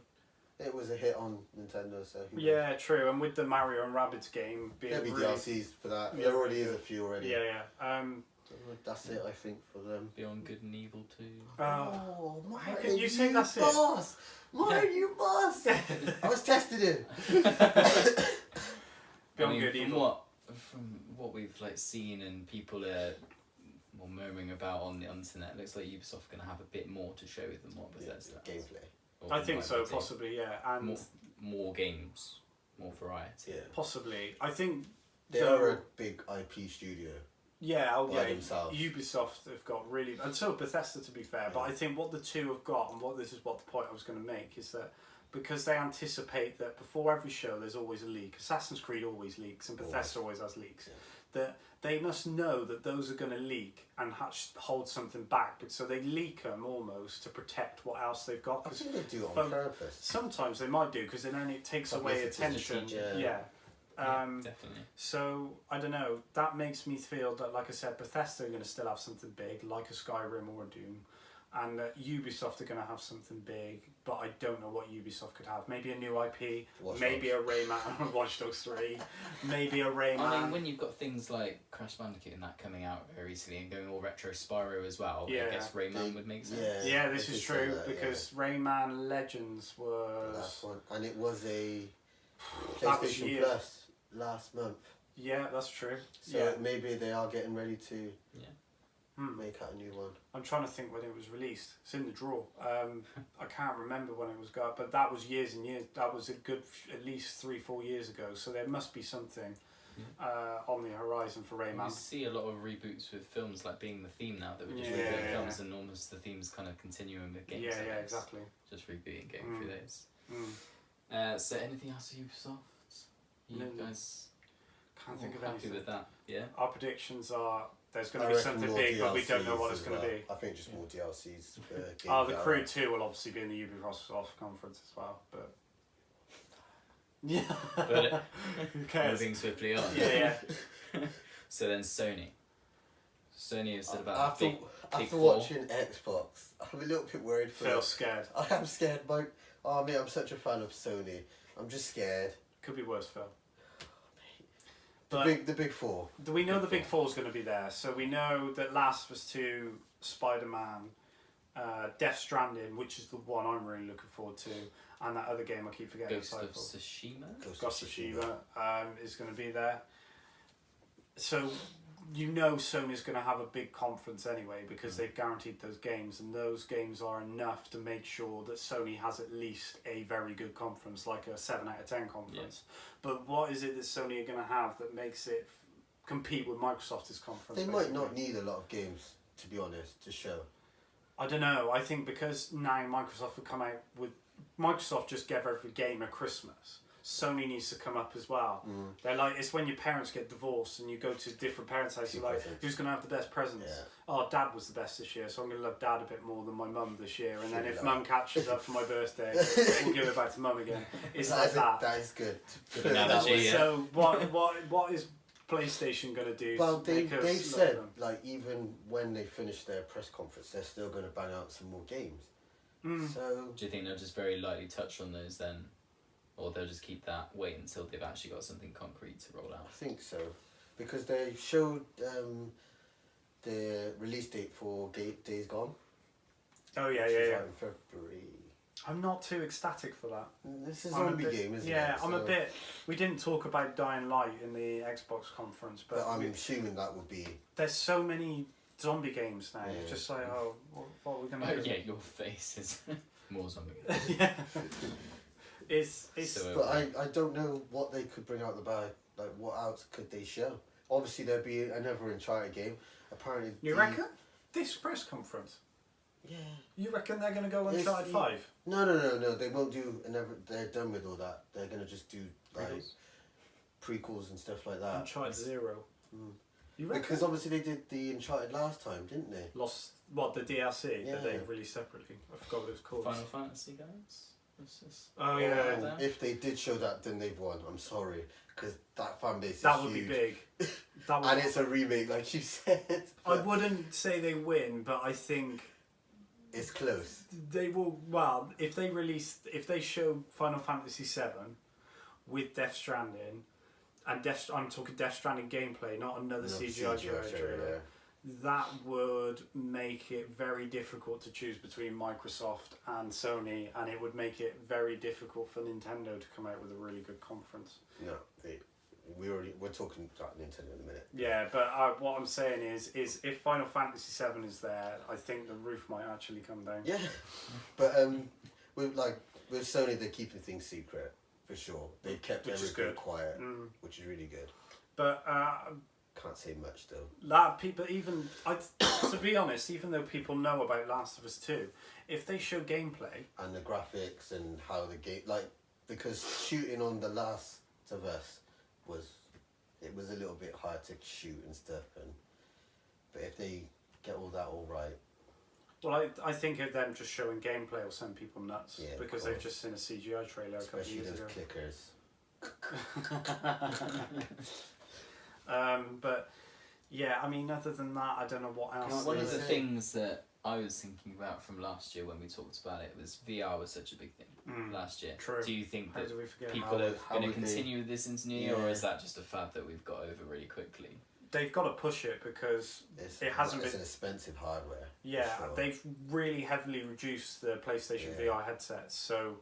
It was a hit on Nintendo, so. who knows? Yeah, true. And with the Mario and Rabbids game being There'll be really, DLCs for that. Yeah, There already really is a good. few already. yeah. That's it, I think, for them. Beyond Good and Evil 2. Oh, how can you say that's it? boss? Mario boss! I was testing him. Beyond Good Evil. From what we've seen and people are murmuring about on the internet, it looks like Ubisoft are going to have a bit more to show than what Bethesda has. Gameplay. Or I think might so, be. possibly, yeah, and More games, more variety. Yeah. possibly. I think They though- are a big IP studio. Yeah, by themselves. Ubisoft have got really, and so Bethesda to be fair. But I think what the two have got, and what the point I was going to make is that because they anticipate that before every show there's always a leak. Assassin's Creed always leaks, and Bethesda always has leaks. Yeah. That they must know that those are going to leak and hold something back, but so they leak them almost to protect what else they've got. I 'Cause think they do it on Fun- purpose. sometimes they might do because then it takes away Publicity, attention. strategic, Yeah. Definitely. So I don't know. That makes me feel that, like I said, Bethesda are going to still have something big, like a Skyrim or a Doom, and that Ubisoft are going to have something big. But I don't know what Ubisoft could have. Maybe a new IP, Watch maybe a Rayman, Watch Dogs 3, maybe a Rayman. I mean, when you've got things like Crash Bandicoot and that coming out very recently and going all retro Spyro as well, Yeah. I guess Rayman would make sense. yeah, I this did is say true that, because Rayman Legends yeah. was Last one, and it was a That was PlayStation years. Plus last month. yeah, that's true. So yeah. maybe they are getting ready to make out a new one. I'm trying to think when it was released. It's in the drawer. I can't remember when it was got, but that was years and years. That was a good at least 3-4 years ago. So there must be something on the horizon for Rayman. You see a lot of reboots with films like being the theme now that we just Yeah, reboot yeah, films and almost the themes kind of continuing with games. Yeah, exactly. Just rebooting game through those. So anything else with Ubisoft? You guys Can't think of happy anything. with that? Yeah. Our predictions are there's going I to be reckon something more big, but we don't know DLCs what it's as going to well. be. I think just more DLCs. The Crew 2 will obviously be in the Ubisoft conference as well, but yeah. But Who cares? moving swiftly on. Yeah. So then Sony have said about after big four. watching Xbox, I'm a little bit worried for Feel scared. I am scared, Mike. Oh, mate, I'm such a fan of Sony. I'm just scared. Could be worse, Phil. The big four. We know the big four is going to be there, so we know that Last of Us 2, Spider-Man, Death Stranding, which is the one I'm really looking forward to, and that other game I keep forgetting. Ghost of Tsushima. Ghost of Tsushima is going to be there. So you know Sony's going to have a big conference anyway because they've guaranteed those games, and those games are enough to make sure that Sony has at least a very good conference, like a 7 out of 10 conference. Yeah. But what is it that Sony are going to have that makes it compete with Microsoft's conference? They might not need a lot of games, to be honest, to show. I don't know. I think because now Microsoft have come out with... Microsoft just gave every game at Christmas. Sony needs to come up as well. They're like, it's when your parents get divorced and you go to different parents' houses, you're like, who's going to have the best presents? Yeah. Oh, Dad was the best this year, so I'm going to love Dad a bit more than my mum this year. And then if Mum catches up for my birthday, we'll give it back to Mum again. It's like that. That is good. Good analogy, yeah. So what is PlayStation going to do? Well, they've said, like, even when they finish their press conference, they're still going to bang out some more games. So, do you think they'll just very lightly touch on those then? Or they'll just keep that, wait until they've actually got something concrete to roll out? I think so. Because they showed the release date for Days Gone. Oh, yeah. Like in February. I'm not too ecstatic for that. This is a zombie game, isn't it? Yeah, I'm a bit... We didn't talk about Dying Light in the Xbox conference, but I'm assuming that would be... There's so many zombie games now. Yeah. Just like, what are we going to do? Yeah, your face is more zombie games. Yeah. It's So, but I don't know what they could bring out the bag. Like, what else could they show? Obviously, there'd be another Uncharted game. Apparently, you reckon? This press conference? Yeah. You reckon they're going to go Uncharted 5? No. They won't do another. They're done with all that. They're going to just do like prequels and stuff like that. Uncharted 0. You reckon? Because obviously they did the Uncharted last time, didn't they? The DLC that they Yeah. released separately. I forgot what it was called. Final Fantasy guys? Oh yeah. If they did show that, then they've won. I'm sorry, because that fan base is That would huge. be big. And it's a remake, like you said. I wouldn't say they win, but I think it's close. they will. Well, if they show Final Fantasy VII with Death Stranding, and I'm talking Death Stranding gameplay, not another CGI trailer. That would make it very difficult to choose between Microsoft and Sony, and it would make it very difficult for Nintendo to come out with a really good conference. No, we're talking about Nintendo in a minute. Yeah, but what I'm saying is if Final Fantasy VII is there, I think the roof might actually come down. Yeah, but with Sony, they're keeping things secret for sure. They kept everything quiet, which is really good. But can't say much though. To be honest, even though people know about Last of Us 2, if they show gameplay and the graphics and how the game, because shooting on The Last of Us was a little bit hard to shoot and stuff, but if they get all that all right. Well, I think of them just showing gameplay will send people nuts, yeah, because they've just seen a CGI trailer especially a couple of years those ago. clickers. But yeah, I mean, other than that, I don't know what else. One of the things that I was thinking about from last year when we talked about it was VR was such a big thing last year. True. Do you think How that do we forget people are going to would continue with this into New Year, or is that just a fad that we've got over really quickly? They've got to push it because It's hasn't been. an expensive hardware. Yeah, for sure. they've really heavily reduced the PlayStation VR headsets, so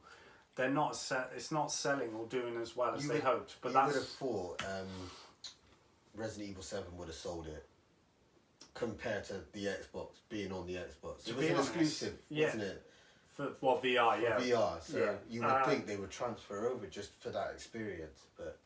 they're not it's not selling or doing as well as they hoped. But you would have thought Resident Evil 7 would have sold it, compared to the Xbox being on the Xbox. To It was be an honest, exclusive, yeah. wasn't it? For VR, For yeah. VR, so Yeah. you would think they would transfer over just for that experience, but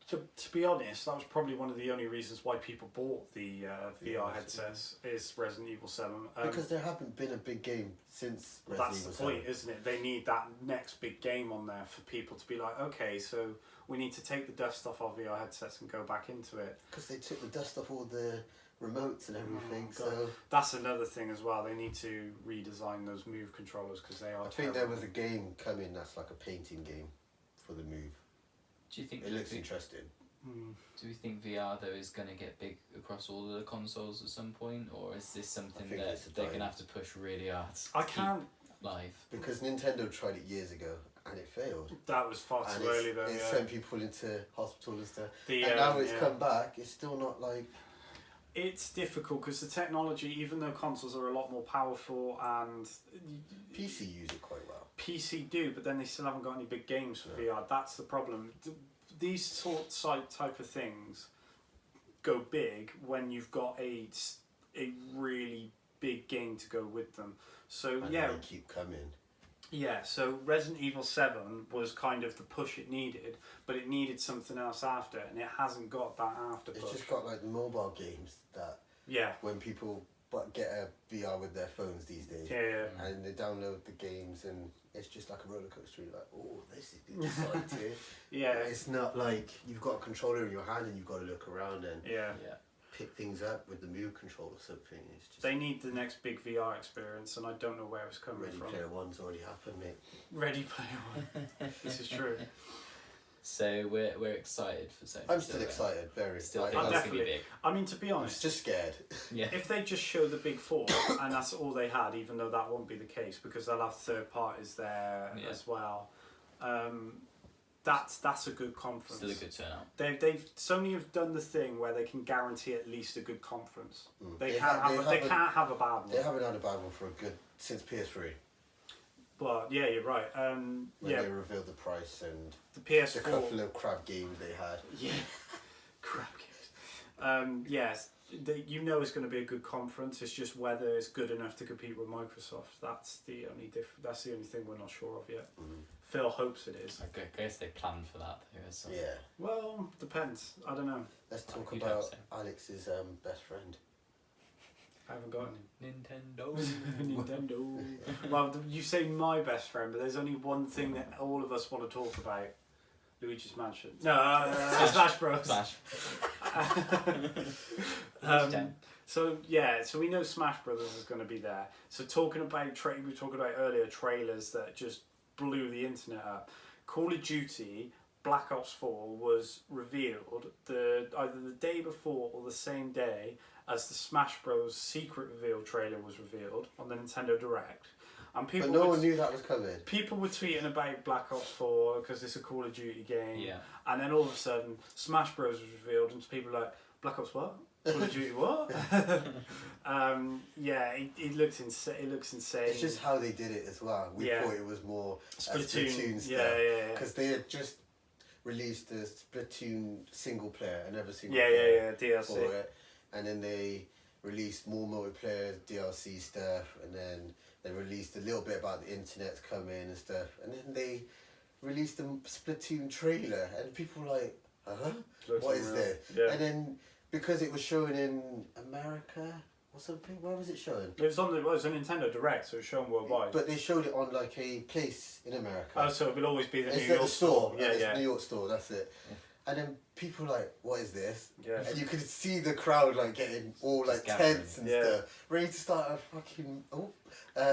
To be honest, that was probably one of the only reasons why people bought the VR Yeah, headsets is Resident Evil 7. because there haven't been a big game since Resident That's Evil the point, 7. isn't it? They need that next big game on there for people to be like, okay, so we need to take the dust off our VR headsets and go back into it. Because they took the dust off all the remotes and everything, Oh, God. so That's another thing as well. They need to redesign those Move controllers because they are. I think there terrible. was a game coming that's like a painting game for the Move. Do you think It looks interesting. Do we think VR though is going to get big across all of the consoles at some point, or is this something think that it's a they're going to dying- have to push really hard to I keep can't. live? Because Nintendo tried it years ago and it failed. That was far And too early though. it Yeah. sent people into hospital and stuff. The, And now it's yeah. come back, it's still not like... It's difficult because the technology, even though consoles are a lot more powerful and PC use it quite well. PC do, but then they still haven't got any big games for VR. That's the problem. These type of things go big when you've got a really big game to go with them. So And yeah, they keep coming. yeah. So Resident Evil 7 was kind of the push it needed, but it needed something else after, and it hasn't got that after It's push. just got like the mobile games that Yeah, when people get a VR with their phones these days yeah. and they download the games and it's just like a roller coaster. You're like, oh, this is exciting. Yeah, It's not like you've got a controller in your hand and you've got to look around and yeah. Yeah. pick things up with the Move control or something. It's just They need the next big VR experience, and I don't know where it's coming Ready from. Player One's already happened, mate. Ready Player One. This is true. So we're excited for Sony. I'm still excited, very. Still I- think I'm it's going to be definitely- big. I mean, to be I'm honest, just scared. Yeah. if they just show the big four and that's all they had, even though that won't be the case because they'll have third parties there Yeah. as well, that's a good conference. Still a good turnout. They've Sony have done the thing where they can guarantee at least a good conference. Mm. They They can't ha- have they they can't have a bad one. They haven't had a bad one for a good since PS3 But yeah, you're right. when Yeah, they revealed the price and the the PS4. couple of crap games they had. Yeah, crap games. Yes, you know it's going to be a good conference. It's just whether it's good enough to compete with Microsoft. That's the only That's the only thing we're not sure of yet. Mm. Phil hopes it is. I guess they planned for that though. So. Yeah. Well, depends. I don't know. Let's talk You'd about hope so. Alex's best friend. I haven't got Nintendo. any. Nintendo. Well, you say my best friend, but there's only one thing that all of us want to talk about. Luigi's Mansion. No, Smash Bros. Smash. So we know Smash Brothers is going to be there. So talking about we were talking about earlier trailers that just blew the internet up. Call of Duty Black Ops 4 was revealed either the day before or the same day as the Smash Bros. Secret reveal trailer was revealed on the Nintendo Direct. And people But no were one knew that was coming. people were tweeting about Black Ops 4 because it's a Call of Duty game. Yeah. And then all of a sudden, Smash Bros was revealed, and people were like, Black Ops what? Call of Duty what? Yeah, it looks insane. It looks insane. It's just how they did it as well. We Yeah. thought it was more Splatoon. Splatoon stuff. Yeah. Because they had just released the Splatoon single player and every single Yeah, player DLC. for it. And then they released more multiplayer DLC stuff, and then they released a little bit about the internet's coming and stuff, and then they released the Splatoon trailer, and people were like, Looks what is unreal. this? Yeah. And then because it was showing in America or something, where was it showing? It was on it was a Nintendo Direct, so it was shown worldwide. But they showed it on like a place in America. Oh, so it will always be the It's New at York the store. Yeah, It's yeah. New York store, that's it. And then people were like, what is this? Yeah. And you could see the crowd like getting all like Just gathering. tense and Yeah. stuff, ready to start a fucking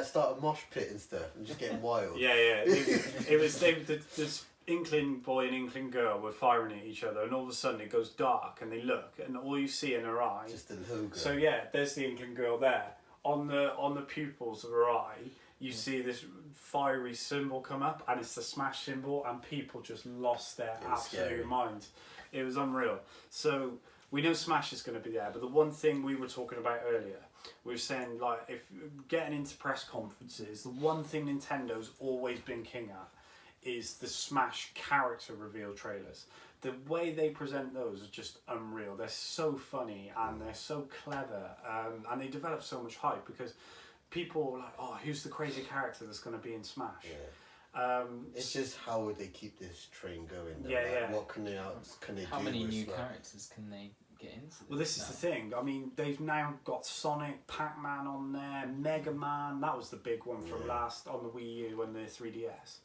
start a mosh pit and stuff, and just getting wild. Yeah. It was this Inkling boy and Inkling girl were firing at each other, and all of a sudden it goes dark, and they look, and all you see in her eye. Just the logo. So yeah, there's the Inkling girl there. On the pupils of her eye, you see this fiery symbol come up, and it's the Smash symbol, and people just lost their It was absolute scary. minds. It was unreal. So we know Smash is going to be there, but the one thing we were talking about earlier, we were saying like if getting into press conferences, the one thing Nintendo's always been king at is the Smash character reveal trailers. The way they present those is just unreal. They're so funny and they're so clever, and they develop so much hype because people are like, oh, who's the crazy character that's going to be in Smash? Yeah. It's just how would they keep this train going? Though? Yeah, like, yeah. What can they do? How many with new Smash? characters can they get into? Well, this is the thing. I mean, they've now got Sonic, Pac-Man on there, Mega Man. That was the big one from last on the Wii U and the 3DS.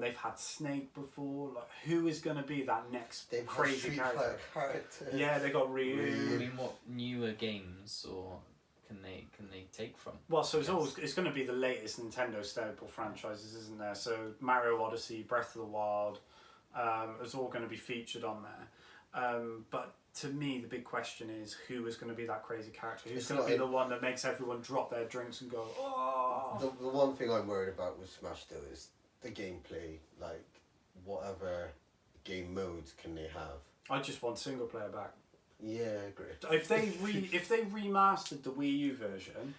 They've had Snake before. Like, who is going to be that next They've crazy Street character? Fighter characters. Yeah, they got I Ryu. mean, what newer games or can they take from? Well, so it's going to be the latest Nintendo staple franchises, isn't there? So Mario Odyssey, Breath of the Wild, is all going to be featured on there. But to me, the big question is who is going to be that crazy character? Who's going to be the one that makes everyone drop their drinks and go, oh? The one thing I'm worried about with Smash though is the gameplay. Like, whatever game modes can they have? I just want single player back. Yeah, I agree. If they remastered the Wii U version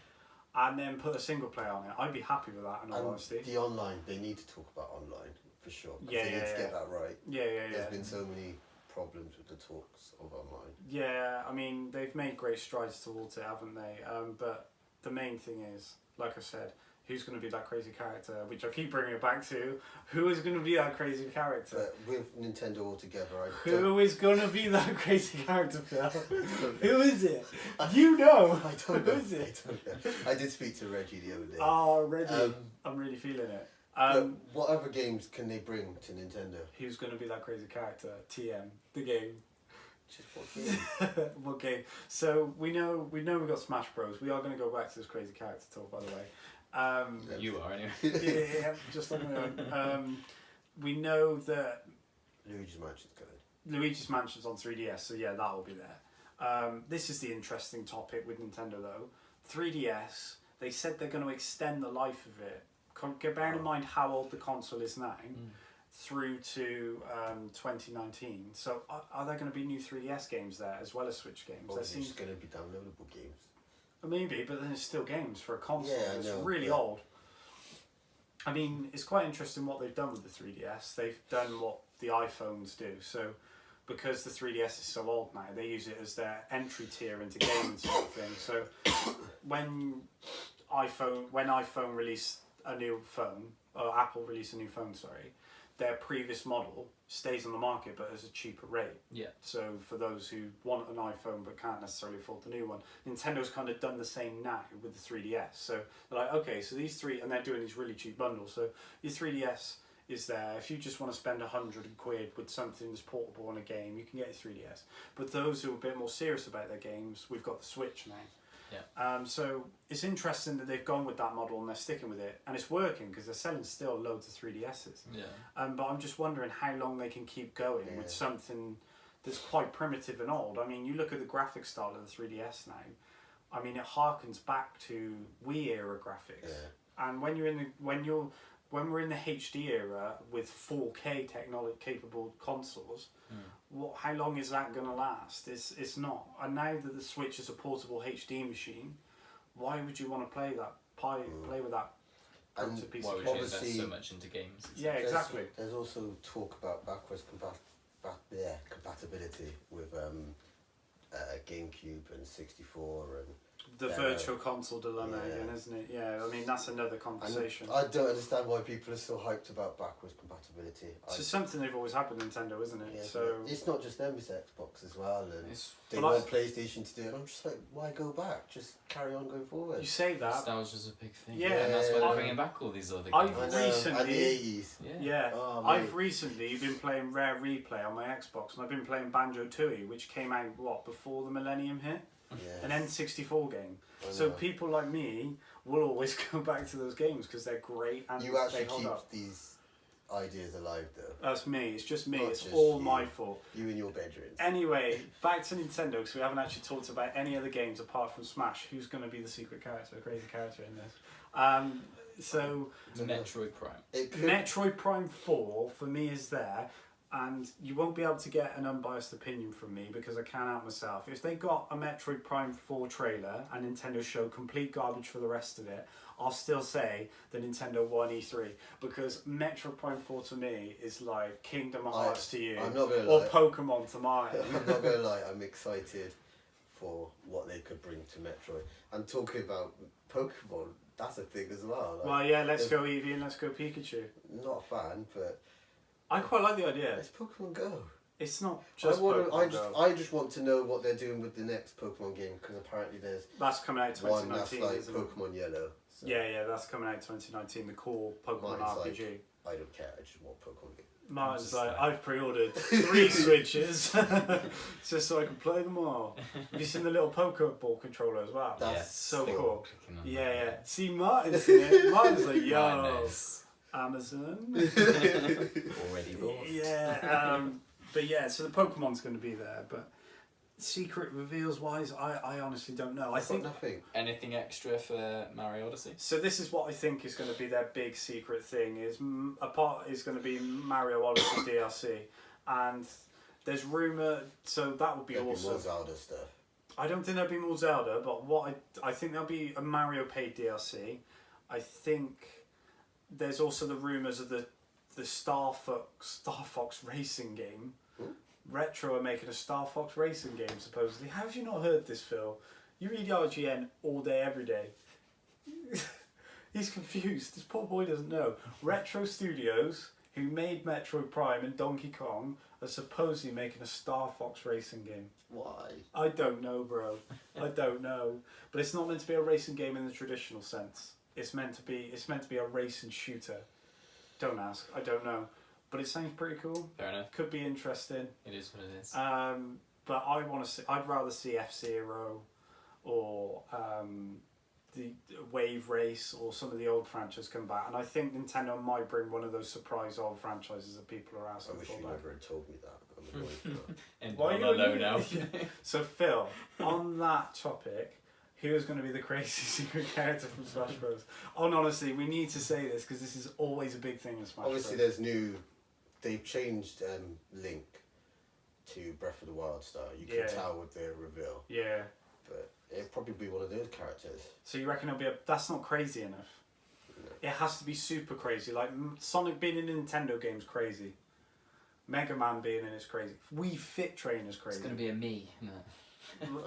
and then put a single player on it, I'd be happy with that. In all honesty, the online, they need to talk about online for sure. 'Cause Yeah, they need yeah, to yeah. get that right. yeah. There's been so many problems with the talks of online. Yeah, I mean, they've made great strides towards it, haven't they? But the main thing is, like I said, who's going to be that crazy character? Which I keep bringing it back to. Who is going to be that crazy character? But with Nintendo altogether, Who is going to be that crazy character, Phil? Who is it? You know. I don't know. Who is it? I don't know. I did speak to Reggie the other day. Oh, Reggie. I'm really feeling it. But what other games can they bring to Nintendo? Who's going to be that crazy character? TM, the game. Just what game? What game? So we know we've got Smash Bros. We are going to go back to this crazy character talk, by the way. You are anyway. Yeah, just like my own. We know that Luigi's Mansion's going. Luigi's Mansion's on 3DS, so yeah, that will be there. This is the interesting topic with Nintendo though. 3DS, they said they're going to extend the life of it. Bearing in mind how old the console is now, through to 2019. So are there going to be new 3DS games there as well as Switch games? Or There is it seems just going to be downloadable games? maybe, but then it's still games for a console. Yeah, I It's know, really but- old. I mean, it's quite interesting what they've done with the 3DS. They've done what the iPhones do. So, because the 3DS is so old now, they use it as their entry tier into gaming sort of thing. So, when iPhone released a new phone, or Apple released a new phone, sorry, their previous model stays on the market but at a cheaper rate. Yeah. So for those who want an iPhone but can't necessarily afford the new one, Nintendo's kind of done the same now with the 3DS. So they're like, okay, so these three, and they're doing these really cheap bundles. So your 3DS is there. If you just want to spend £100 with something that's portable on a game, you can get your 3DS. But those who are a bit more serious about their games, we've got the Switch now. Yeah. So it's interesting that they've gone with that model and they're sticking with it, and it's working because they're selling still loads of 3DSs. Yeah. But I'm just wondering how long they can keep going with something that's quite primitive and old. I mean, you look at the graphic style of the 3DS now. I mean, it harkens back to Wii era graphics. Yeah. And when we're in the HD era with 4K technology capable consoles, how long is that going to last? It's not. And now that the Switch is a portable HD machine, why would you want to play with that And piece Why of would kit? you invest Obviously- so much into games? Yeah, exactly. There's also talk about backwards compatibility with GameCube and 64 and The virtual console dilemma again, isn't it? Yeah, I mean, that's another conversation. I don't understand why people are so hyped about backwards compatibility. It's something they've always had with Nintendo, isn't it? Yeah, So it's not just them, it's Xbox as well, and they Well, want PlayStation to do it. And I'm just like, why go back? Just carry on going forward. you say that. Nostalgia's a big thing. Yeah, and that's why yeah. they're bringing back all these other I've games. I know, recently- and the 80s. Yeah, Oh, I've mate. recently been playing Rare Replay on my Xbox, and I've been playing Banjo-Tooie, which came out before the Millennium hit, Yeah. an N64 game. I So know. people like me will always go back to those games because they're great and You actually they hold keep up. these ideas alive, though. That's me. It's just me. Not It's just all you. my fault. You in your bedrooms. Anyway, back to Nintendo because we haven't actually talked about any other games apart from Smash. Who's going to be the secret character, the crazy character in this? So Metroid Prime. It could, Metroid Prime 4 for me is there. and you won't be able to get an unbiased opinion from me because I can't help myself. If they got a Metroid Prime 4 trailer and Nintendo showed complete garbage for the rest of it, I'll still say the Nintendo won E3 because Metroid Prime 4 to me is like Kingdom Hearts to you, I'm not gonna or lie. Pokemon to mine. I'm not gonna lie, I'm excited for what they could bring to Metroid. And talking about Pokemon, that's a thing as well. Like, Well, yeah, let's go Eevee and let's go Pikachu. not a fan, but I quite like the idea. let's Pokemon Go. It's not just I Pokemon just Go. want to know what they're doing with the next Pokemon game because apparently there's That's coming out one that's 2019, like isn't it? Pokemon Yellow. So Yeah, that's coming out 2019, the core Pokemon Mine's RPG. like- I don't care. I just want Pokemon game. Martin's Just like, like- I've pre-ordered 3 Switches just so I can play them all. Have you seen the little Pokeball controller as well? That's Yes, so they were cool. clicking on Yeah. that. See, Martin's seen it. Martin's like, yo, Madness. Amazon. Already bought. Yeah, but yeah, so the Pokemon's going to be there, but secret reveals wise, I honestly don't know. I I've got think nothing. Anything extra for Mario Odyssey? so. This is what I think is going to be their big secret thing. Is a part is going to be Mario Odyssey DLC, and there's rumor. So that would be There'll awesome. more Zelda stuff. I don't think there'll be more Zelda, but what I think there'll be a Mario paid DLC. I think there's also the rumors of the Star Fox racing game. Hmm? Retro are making a Star Fox racing game supposedly. How have you not heard this, Phil? You read IGN all day, every day. He's confused. This poor boy doesn't know. Retro Studios, who made Metroid Prime and Donkey Kong, are supposedly making a Star Fox racing game. Why? I don't know, bro. I don't know. But it's not meant to be a racing game in the traditional sense. It's meant to be a race and shooter. Don't ask. I don't know. But it sounds pretty cool. Fair enough. Could be interesting. It is what it is. But I want to see. I'd rather see F-Zero, or the Wave Race, or some of the old franchises come back. And I think Nintendo might bring one of those surprise old franchises that people are I asking wish for. you back. never had told me that. I'm annoyed now. And Why on are a you low annoyed? now. Yeah. So Phil, on that topic, who is going to be the crazy secret character from Smash Bros? And honestly, we need to say this because this is always a big thing in Smash Obviously, Bros. they've changed Link to Breath of the Wild style. You can Yeah. tell with their reveal, Yeah. but it'd probably be one of those characters. So you reckon it'll be that's not crazy enough? It has to be super crazy. Like Sonic being in a Nintendo game's crazy. Mega Man being in it's crazy. Wii Fit Train is It's crazy. going to be a me. No.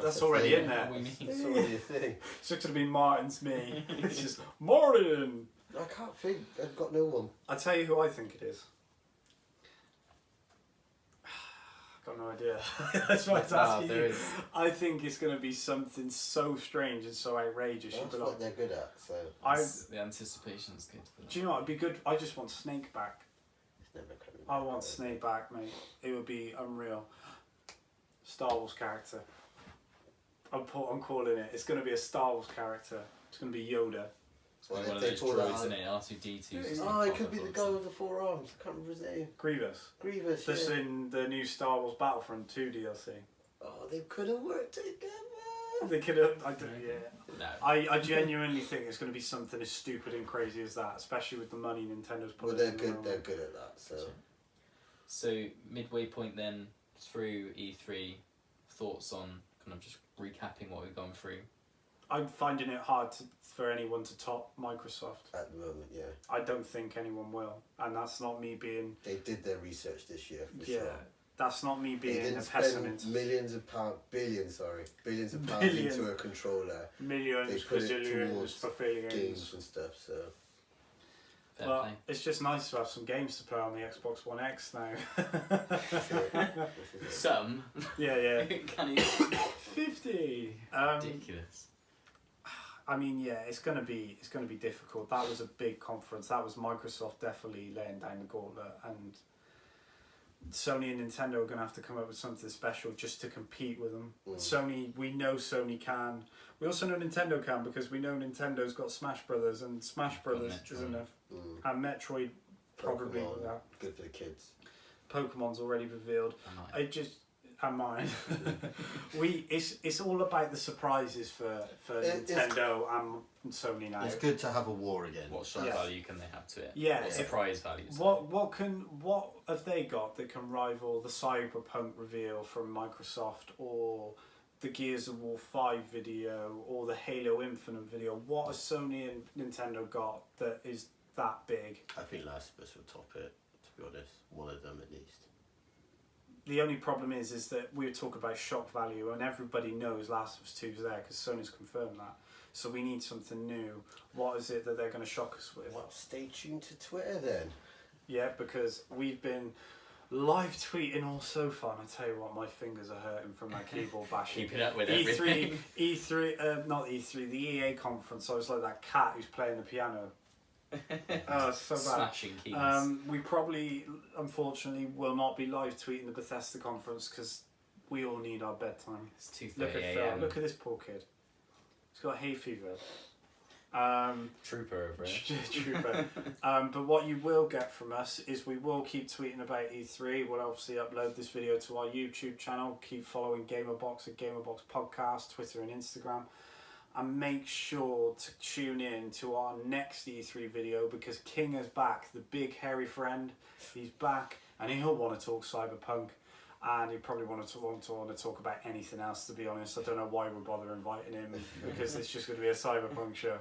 That's the already thing. in there. We mean. It's already a thing. It's just going to be Martin's me. It's just Martin. I can't think. I've got no one. I'll tell you who I think it is. Got no idea. That's why I was asking there you. is. I think it's going to be something so strange and so outrageous. You'd That's be what like, they're good at. So I. The anticipation's good for that. Do you know what? It'd be good. I just want Snake back. it's never coming. I want Snake back, mate. It would be unreal. Star Wars character. I'm calling it. It's going to be a Star Wars character. It's going to be Yoda. It's gonna be Well, one of if those they pull that droids out- in it, R2D2. Oh, it could be the guy with the 4 arms. I can't remember his name. Grievous. Grievous. That's Yeah. in the new Star Wars Battlefront 2 DLC. Oh, they could have worked together. They could have. I don't. Yeah. No. I genuinely think it's going to be something as stupid and crazy as that, especially with the money Nintendo's Well, putting they're in. good. They're good at that. So So, midway point then, through E3, thoughts on kind of just recapping what we've gone through? I'm finding it hard for anyone to top Microsoft. at the moment, yeah, I don't think anyone will, and that's not me being. they did their research this year for Yeah, sure. that's not me They being a didn't spend pessimist. billions of pounds Billion. into a controller, Millions, They put it gazillions towards for failures. games and stuff. So Fair Well, play. it's just nice to have some games to play on the Xbox One X now. sure, this is it. Some. yeah. Can you? 50. Ridiculous. I mean, yeah, it's gonna be difficult. That was a big conference. That was Microsoft definitely laying down the gauntlet, and Sony and Nintendo are gonna have to come up with something special just to compete with them. Sony, we know Sony can. We also know Nintendo can because we know Nintendo's got Smash Brothers, and Smash Brothers Metroid. is enough. Mm. And Metroid probably Pokemon, that. good for the kids. Pokemon's already revealed. I might. and mine. It's all about the surprises for Nintendo and Sony now. It's good to have a war again. What shock value can they have to it? Yeah, What surprise value? What have they got that can rival the Cyberpunk reveal from Microsoft, or the Gears of War 5 video, or the Halo Infinite video? What has Sony and Nintendo got that is that big? I think Last of Us will top it, to be honest. One of them at least. The only problem is that we talk about shock value, and everybody knows Last of Us 2 is there because Sony's confirmed that. So we need something new. What is it that they're going to shock us with? Well, stay tuned to Twitter then. Yeah, because we've been live tweeting all so far, and I tell you what, my fingers are hurting from that keyboard bashing. Keep it up with everything. Not E3, the EA conference. I was like that cat who's playing the piano. Oh, it's so bad. Smashing keys. We probably, unfortunately, will not be live tweeting the Bethesda conference because we all need our bedtime. It's 2:30 Look at Phil. a.m. Look at this poor kid. He's got hay fever. Trooper over it. Trooper. But what you will get from us is we will keep tweeting about E3. We'll obviously upload this video to our YouTube channel. Keep following Gamerbox at Gamerbox Podcast, Twitter and Instagram. And make sure to tune in to our next E3 video because King is back, the big hairy friend. He's back and he'll want to talk Cyberpunk, and he probably want to talk about anything else, to be honest. I don't know why we bother inviting him because it's just going to be a Cyberpunk show.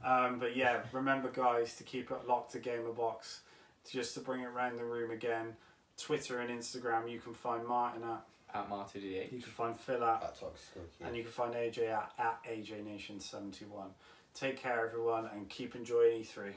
But yeah, remember guys to keep it locked to Gamerbox. Just to bring it around the room again, Twitter and Instagram, you can find Martin at Marty you can find Phil at Toxic. and you can find AJ at AJNation71. Take care everyone and keep enjoying E3.